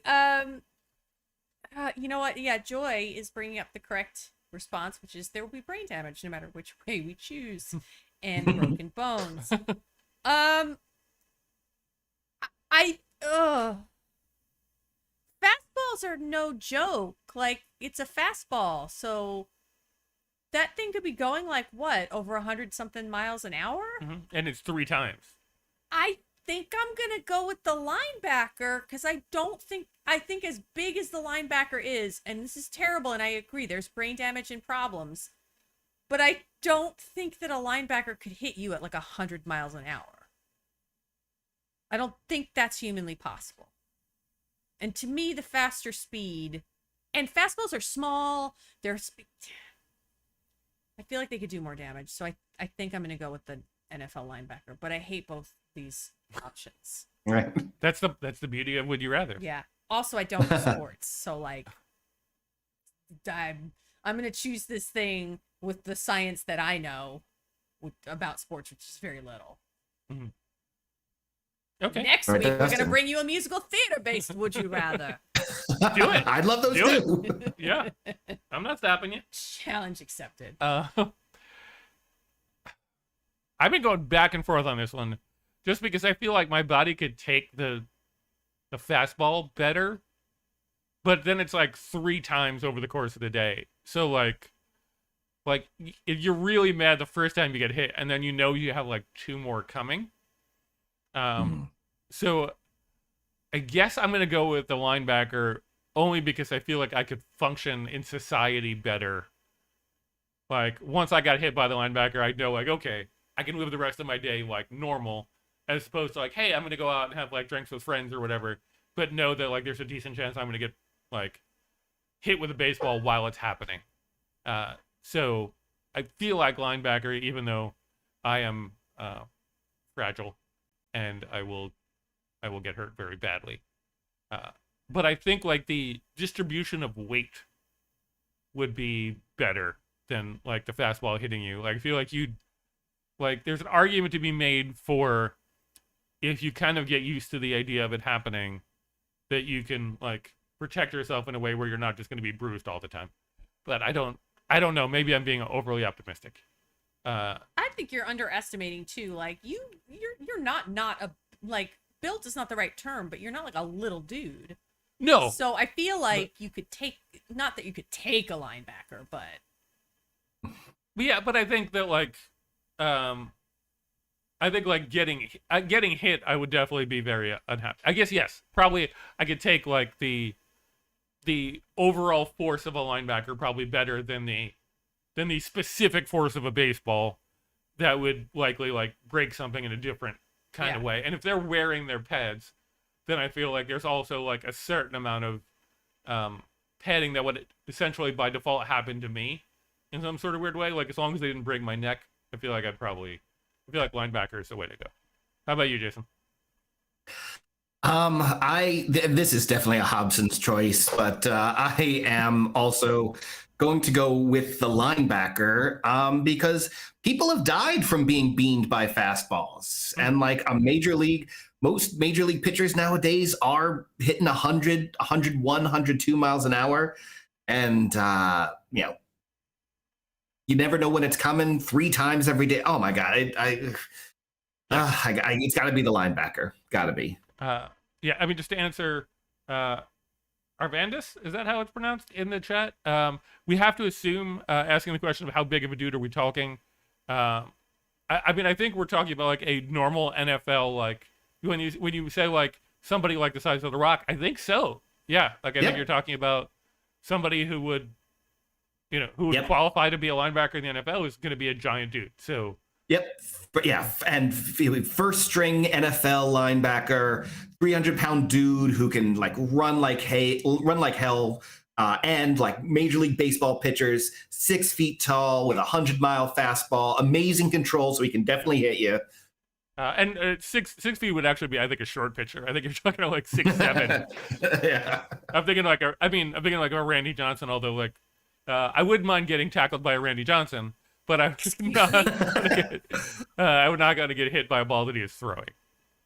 You know what? Yeah, Joy is bringing up the correct response, which is there will be brain damage no matter which way we choose, and broken bones. Fastballs are no joke. Like, it's a fastball, so that thing could be going like what, over 100-something miles an hour? Mm-hmm. And it's 3 times. I think I'm gonna go with the linebacker because I think as big as the linebacker is, and this is terrible, and I agree, there's brain damage and problems, but I don't think that a linebacker could hit you at like 100 miles an hour. I don't think that's humanly possible. And to me, the faster speed, and fastballs are small, I feel like they could do more damage, so I think I'm gonna go with the NFL linebacker, but I hate both these options. Right. That's the beauty of Would You Rather. Yeah. Also, I don't do sports, so like, I'm gonna choose this thing with the science that I know about sports, which is very little. Mm-hmm. Okay. Next week, we're gonna bring you a musical theater-based Would You Rather. Do it. I'd love those too. Yeah. I'm not stopping you. Challenge accepted. I've been going back and forth on this one, just because I feel like my body could take the fastball better, but then it's like 3 times over the course of the day. So like if you're really mad the first time you get hit, and then you have like 2 more coming. So I guess I'm gonna go with the linebacker only because I feel like I could function in society better. Like, once I got hit by the linebacker, I know, like, okay, I can live the rest of my day like normal, as opposed to like, hey, I'm gonna go out and have like drinks with friends or whatever, but know that like there's a decent chance I'm gonna get like hit with a baseball while it's happening. So I feel like linebacker, even though I am fragile and I will get hurt very badly. But I think like the distribution of weight would be better than like the fastball hitting you. Like, I feel like there's an argument to be made for, if you kind of get used to the idea of it happening, that you can like protect yourself in a way where you're not just going to be bruised all the time. But I don't know. Maybe I'm being overly optimistic. I think you're underestimating too. Like, you're not a, like, built is not the right term, but you're not like a little dude. No. So I feel like you could take, not that you could take a linebacker, but yeah, but I think that like, I think like getting hit, I would definitely be very unhappy. I guess yes, probably I could take like the overall force of a linebacker probably better than the specific force of a baseball that would likely like break something in a different kind of way. And if they're wearing their pads, then I feel like there's also like a certain amount of padding that would essentially by default happen to me in some sort of weird way. Like, as long as they didn't break my neck, I feel like linebacker is the way to go. How about you, Jason? This is definitely a Hobson's choice, but I am also going to go with the linebacker because people have died from being beamed by fastballs, and like most major league pitchers nowadays are hitting 100, 101, 102 miles an hour, and you never know when it's coming. 3 times every day. Oh my God! It's got to be the linebacker. Got to be. Yeah, I mean, just to answer our Arvandus, is that how it's pronounced in the chat? We have to assume, asking the question of how big of a dude are we talking? I mean, I think we're talking about like a normal NFL, like when you say like somebody like the size of The Rock, I think so. Yeah, like I think you're talking about somebody who would, qualify to be a linebacker in the NFL is going to be a giant dude. So. Yep. But yeah, and first string NFL linebacker, 300-pound dude who can like run like hell, and like Major League Baseball pitchers, 6 feet tall with 100-mile fastball, amazing control, so he can definitely hit you. And 6 feet would actually be, I think, a short pitcher. I think you're talking about like 6'7". Yeah. I'm thinking like a Randy Johnson. Although like, I wouldn't mind getting tackled by a Randy Johnson. But I'm not going to get hit by a ball that he is throwing.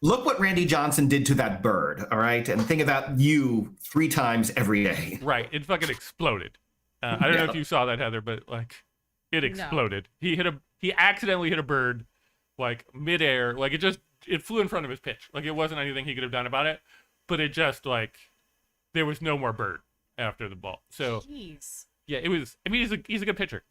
Look what Randy Johnson did to that bird, all right? And think about you 3 times every day. Right. It fucking exploded. I don't know if you saw that, Heather, but like it exploded. No. He accidentally hit a bird like midair. Like it flew in front of his pitch. Like it wasn't anything he could have done about it, but it just like there was no more bird after the ball. So jeez. Yeah, it was. I mean, he's a good pitcher.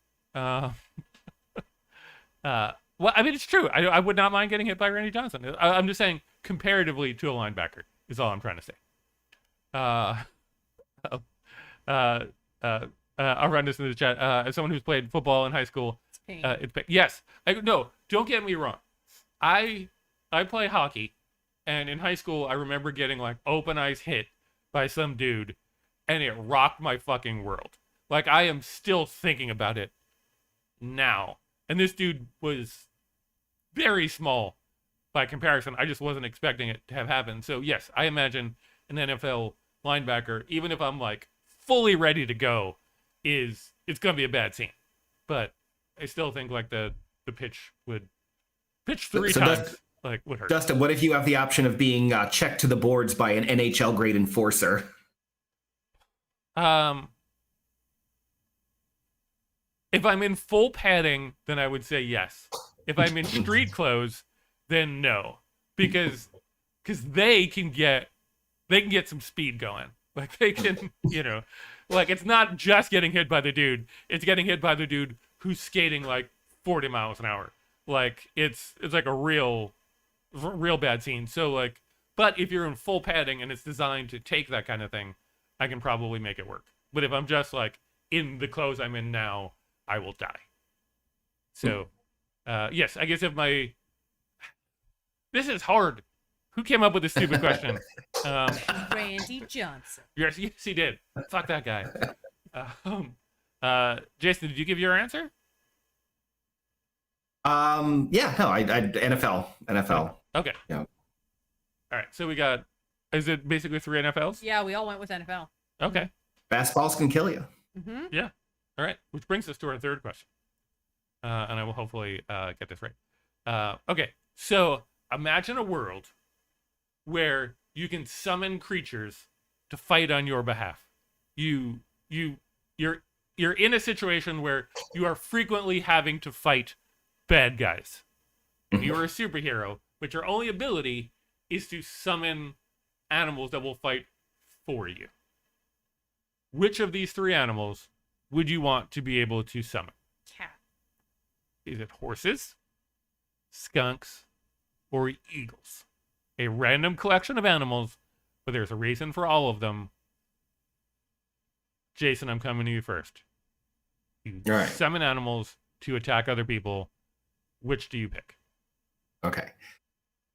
Well, I mean, it's true. I would not mind getting hit by Randy Johnson. I'm just saying, comparatively to a linebacker, is all I'm trying to say. I'll run this in the chat. As someone who's played football in high school, it's pain. Yes. No, don't get me wrong. I play hockey, and in high school, I remember getting like open ice hit by some dude, and it rocked my fucking world. Like I am still thinking about it now. And this dude was very small by comparison. I just wasn't expecting it to have happened. So yes, I imagine an NFL linebacker, even if I'm like fully ready to go, it's gonna be a bad scene. But I still think like the pitch 3 times would hurt. Dustin, what if you have the option of being checked to the boards by an NHL grade enforcer? If I'm in full padding, then I would say yes. If I'm in street clothes, then no, because they can get some speed going. Like they can, like it's not just getting hit by the dude; it's getting hit by the dude who's skating like 40 miles an hour. Like it's like a real bad scene. So like, but if you're in full padding and it's designed to take that kind of thing, I can probably make it work. But if I'm just like in the clothes I'm in now, I will die. So, yes, I guess this is hard. Who came up with this stupid question? Randy Johnson. Yes, he did. Fuck that guy. Jason, did you give your answer? Yeah, no, I NFL. Okay. Yeah. All right, so we got, is it basically 3 NFLs? Yeah, we all went with NFL. Okay. Fastballs can kill you. Mm-hmm. Yeah. All right, which brings us to our third question. And I will hopefully get this right. Okay, so imagine a world where you can summon creatures to fight on your behalf. You're in a situation where you are frequently having to fight bad guys. You're a superhero, but your only ability is to summon animals that will fight for you. Which of these 3 animals would you want to be able to summon? Cat. Is it horses, skunks, or eagles? A random collection of animals, but there's a reason for all of them. Jason, I'm coming to you first. You summon animals to attack other people. Which do you pick? Okay.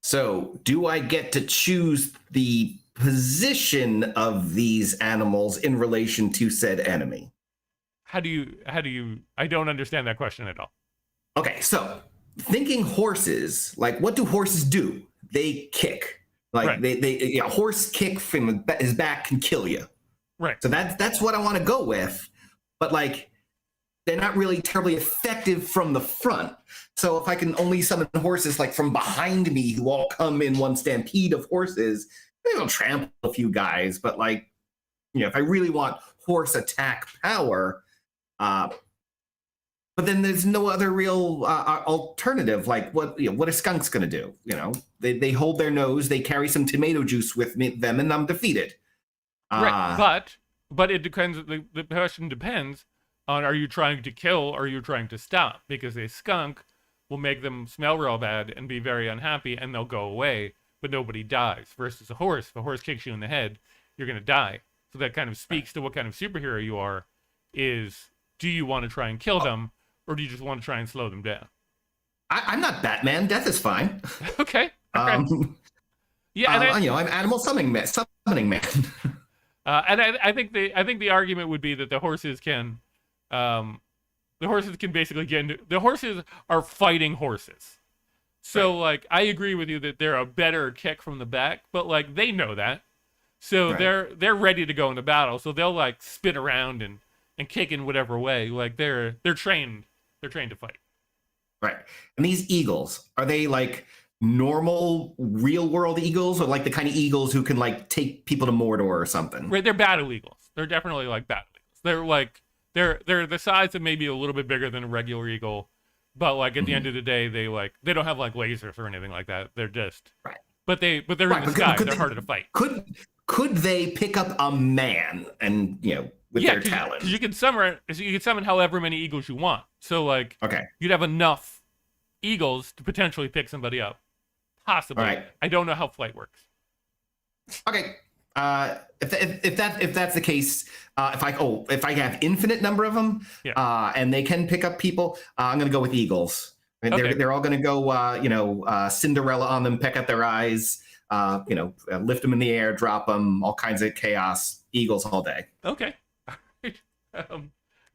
So, do I get to choose the position of these animals in relation to said enemy? How do you, I don't understand that question at all. Okay, so thinking horses, like what do horses do? They kick. Like right. they a horse kick from his back can kill you. Right. So that's what I want to go with. But like they're not really terribly effective from the front. So if I can only summon horses like from behind me who all come in one stampede of horses, maybe I'll trample a few guys. But like, if I really want horse attack power, but then there's no other real alternative. Like what are skunks going to do? They hold their nose, they carry some tomato juice with them, and I'm defeated. Right, but but it depends. The question depends on, are you trying to kill or are you trying to stop? Because a skunk will make them smell real bad and be very unhappy, and they'll go away, but nobody dies. Versus a horse, if a horse kicks you in the head, you're going to die. So that kind of speaks to what kind of superhero you are. Is, do you want to try and kill them, or do you just want to try and slow them down? I'm not Batman. Death is fine. Okay. Yeah, and I'm animal summoning man. And I think the argument would be that the horses can basically get into, the horses are fighting horses. So like, I agree with you that they're a better kick from the back, but like, they know that. So they're ready to go into battle. So they'll like spin around and kick in whatever way. Like they're trained to fight. Right. And these eagles, are they like normal real world eagles, or like the kind of eagles who can like take people to Mordor or something? Right, they're battle eagles. They're definitely like battle eagles. They're like they're the size of maybe a little bit bigger than a regular eagle, but like at the end of the day, they don't have like lasers or anything like that. They're just right. But they're in the sky. They're harder to fight. Could they pick up a man and with their talons? Because you can summon however many eagles you want. So like, you'd have enough eagles to potentially pick somebody up. Possibly. Right. I don't know how flight works. Okay. If that's the case, if I have infinite number of them, and they can pick up people, I'm gonna go with eagles. They're all gonna go, Cinderella on them, peck at their eyes, lift them in the air, drop them, all kinds of chaos. Eagles all day. Okay.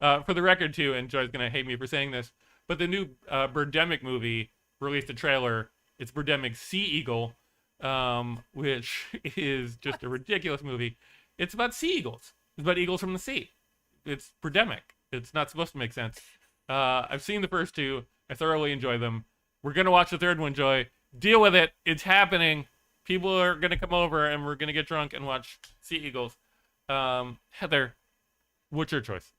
For the record too, and Joy's gonna hate me for saying this, but the new Birdemic movie released a trailer. It's Birdemic Sea Eagle, which is just a ridiculous movie. It's about sea eagles. It's about eagles from the sea. It's Birdemic. It's not supposed to make sense. I've seen the first two. I thoroughly enjoy them. We're going to watch the third one, Joy. Deal with it. It's happening. People are going to come over, and we're going to get drunk and watch sea eagles. Heather, what's your choice?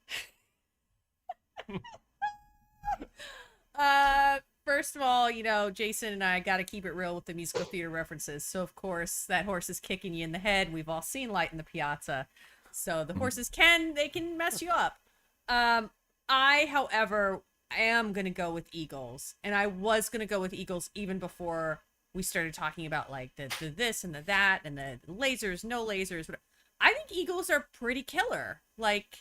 First of all, Jason and I got to keep it real with the musical theater references. So, of course, that horse is kicking you in the head. We've all seen Light in the Piazza. So the horses can mess you up. I, however, am going to go with eagles. And I was going to go with eagles even before we started talking about, like, the this and the that and the lasers, no lasers. I think eagles are pretty killer. Like,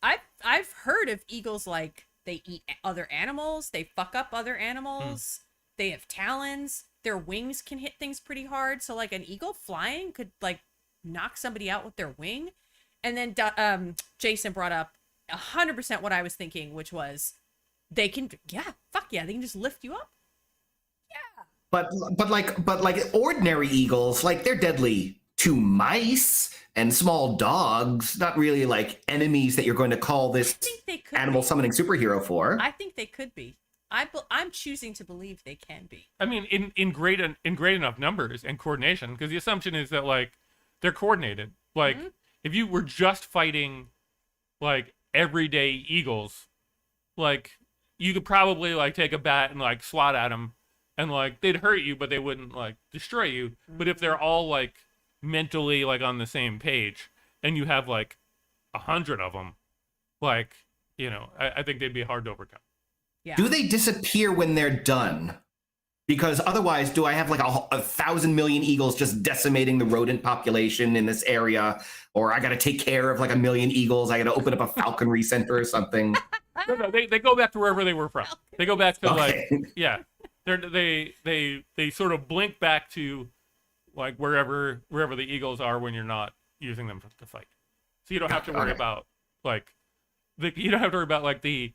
I've heard of eagles, like, they eat other animals. They fuck up other animals. They have talons. Their wings can hit things pretty hard. So, like, an eagle flying could, like, knock somebody out with their wing. And then Jason brought up 100% what I was thinking, which was they can, they can just lift you up. Yeah. But like ordinary eagles, like they're deadly to mice and small dogs, not really like enemies that you're going to call this animal summoning superhero for. I think they could be. I'm choosing to believe they can be. I mean, in great enough numbers and coordination, because the assumption is that like they're coordinated. Like if you were just fighting like everyday eagles, like you could probably like take a bat and like swat at them, and like they'd hurt you, but they wouldn't like destroy you. But if they're all like mentally like on the same page, and you have like 100 of them, like I think they'd be hard to overcome. Yeah. Do they disappear when they're done? Because otherwise, do I have like 1,000 million eagles just decimating the rodent population in this area? Or I got to take care of like 1 million eagles. I got to open up a falconry center or something. No, they go back to wherever they were from. They go back to they sort of blink back to like wherever the eagles are when you're not using them to fight. So you don't have to worry about like the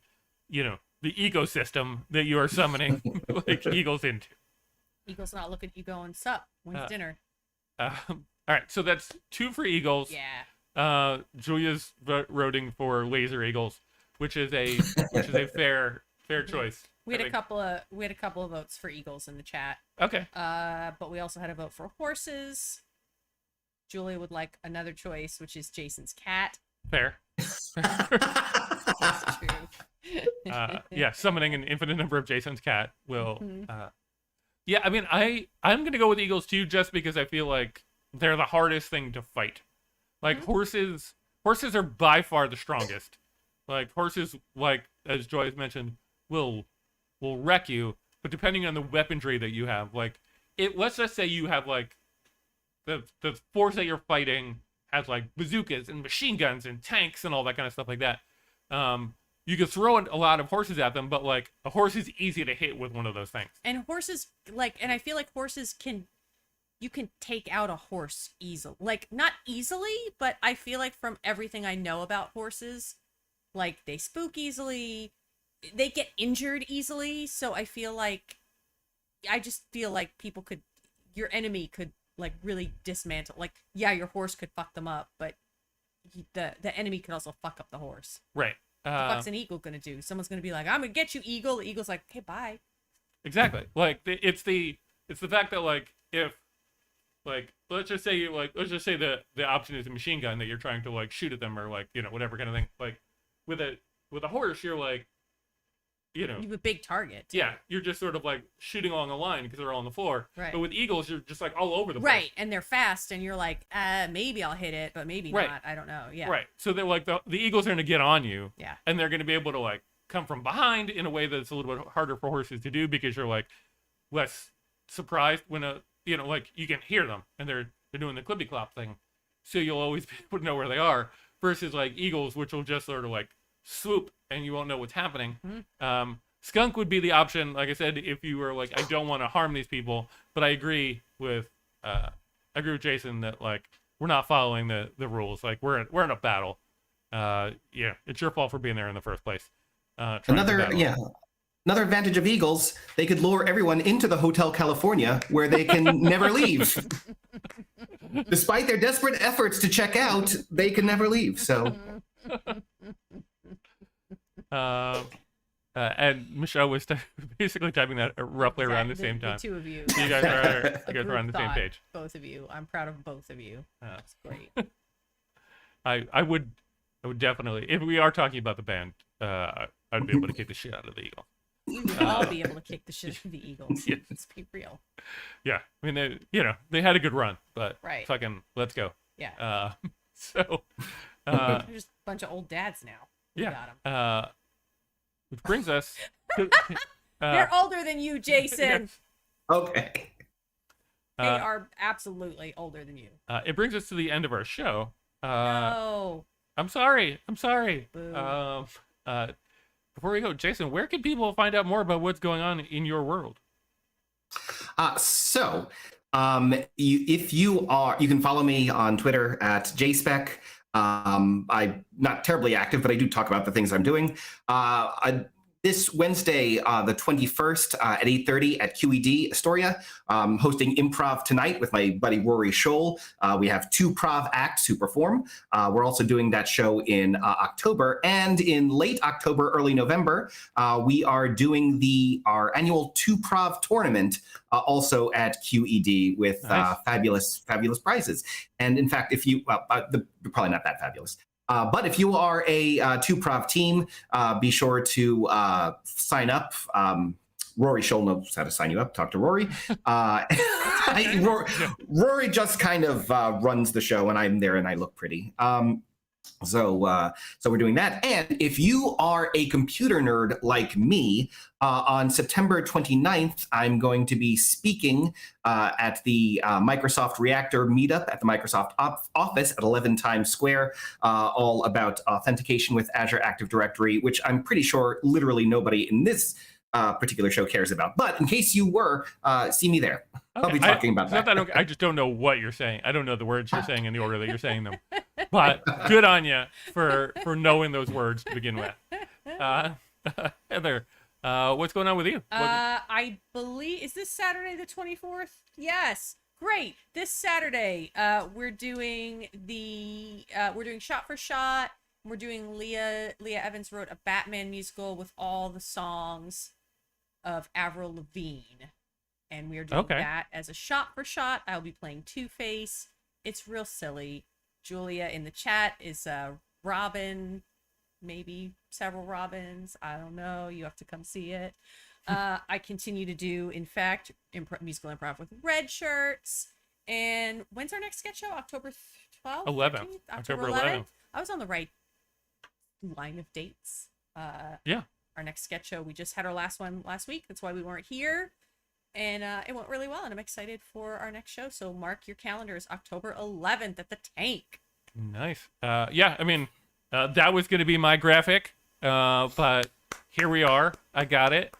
ecosystem that you are summoning like eagles into. Eagles not looking at you going, sup, when's dinner? All right, so that's 2 for eagles. Yeah. Julia's voting for laser eagles, which is a fair choice. We had a couple of votes for eagles in the chat. Okay. But we also had a vote for horses. Julia would like another choice, which is Jason's cat. Fair. That's true. Summoning an infinite number of Jason's cat will. I mean, I'm gonna go with eagles too, just because I feel like they're the hardest thing to fight. Like horses horses are by far the strongest. Like horses, like as Joy has mentioned, will wreck you. But depending on the weaponry that you have, like let's just say you have like the force that you're fighting has like bazookas and machine guns and tanks and all that kind of stuff like that. You can throw a lot of horses at them, but like a horse is easy to hit with one of those things. And horses and I feel like horses you can take out a horse easily. Like not easily, but I feel like from everything I know about horses, like they spook easily, they get injured easily. So I just feel like your enemy could like really dismantle. Like, yeah, your horse could fuck them up, but the enemy could also fuck up the horse. Right. What the fuck's an eagle gonna do? Someone's gonna be like, "I'm gonna get you, eagle." The eagle's like, "Okay, bye." Exactly. Like it's the fact that like if like let's just say the option is a machine gun that you're trying to like shoot at them or like whatever kind of thing. Like with a horse, you're like you have a big target. Yeah, you're just sort of like shooting along a line because they're all on the floor. Right. But with eagles, you're just like all over the place. Right, and they're fast, and you're like, maybe I'll hit it, but maybe not. I don't know. Yeah. Right. So they're like the eagles are going to get on you. Yeah. And they're going to be able to like come from behind in a way that's a little bit harder for horses to do because you're like less surprised when like you can hear them and they're doing the clippy clop thing, so you'll always be able to know where they are. Versus like eagles, which will just sort of like swoop and you won't know what's happening. Mm-hmm. Skunk would be the option, like I said, if you were like, I don't want to harm these people, but I agree with Jason that like we're not following the rules. Like we're in a battle. Yeah, it's your fault for being there in the first place. Another advantage of eagles, they could lure everyone into the Hotel California where they can never leave. Despite their desperate efforts to check out, they can never leave. So. And Michelle was basically typing that roughly around the same time. The two of you. So you guys are on the same page. Both of you. I'm proud of both of you. That's great. I would definitely, if we are talking about the band, I'd be able to kick the shit out of the eagle. We would all be able to kick the shit out of the Eagles. Yes. Let's be real. Yeah, I mean they had a good run, but fucking let's go. Yeah. So. They're just a bunch of old dads now. We got them. Which brings us to, they're older than you, Jason. Okay. They are absolutely older than you. It brings us to the end of our show. No. I'm sorry. Boo. Before we go, Jason, where can people find out more about what's going on in your world? If you can follow me on Twitter at JSpec. I'm not terribly active, but I do talk about the things I'm doing. This Wednesday, the 21st at 8:30 at QED Astoria, hosting Improv Tonight with my buddy Rory Scholl. We have 2 Prov acts who perform. We're also doing that show in October. And in late October, early November, we are doing our annual 2 Prov tournament also at QED with nice. fabulous prizes. And in fact, if you, they're probably not that fabulous. But if you are a 2 Prov team, be sure to sign up. Rory Scholl knows how to sign you up. Talk to Rory. Rory just kind of runs the show, and I'm there, and I look pretty. So we're doing that. And if you are a computer nerd like me, on September 29th, I'm going to be speaking at the Microsoft Reactor meetup at the Microsoft office at 11 Times Square, all about authentication with Azure Active Directory, which I'm pretty sure literally nobody in this particular show cares about. But in case you were, see me there. Okay. I'll be talking about that. I just don't know what you're saying. I don't know the words you're saying in the order that you're saying them. But good on you for knowing those words to begin with. Heather, what's going on with you? I believe, is this Saturday the 24th? Yes. Great. This Saturday, we're doing Shot for Shot. We're doing Leah Evans wrote a Batman musical with all the songs of Avril Lavigne. And we are doing that as a Shot for Shot. I'll be playing Two-Face. It's real silly. Julia in the chat is Robin, maybe several Robins. I don't know. You have to come see it. I continue to do, in fact, musical improv with Red Shirts. And when's our next sketch show? October 12th? 11th. October 11th. I was on the right line of dates. Yeah. Our next sketch show, we just had our last one last week. That's why we weren't here. And it went really well, and I'm excited for our next show. So mark your calendars, October 11th at the Tank. Nice. Yeah, I mean, that was going to be my graphic, but here we are. I got it.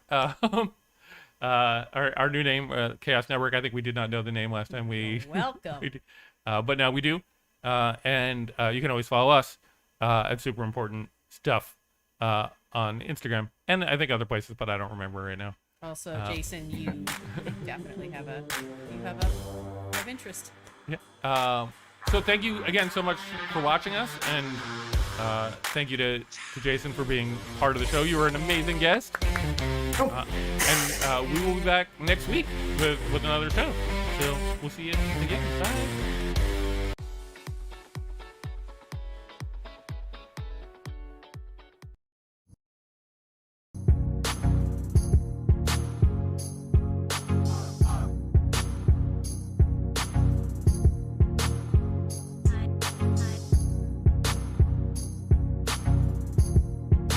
Our new name, Chaos Network. I think we did not know the name last time we. Welcome. But now we do. And you can always follow us at Super Important Stuff on Instagram and I think other places, but I don't remember right now. Also, Jason, you definitely have a of interest. Yeah. So thank you again so much for watching us, and thank you to Jason for being part of the show. You were an amazing guest. And we will be back next week with another show. So we'll see you again. Bye.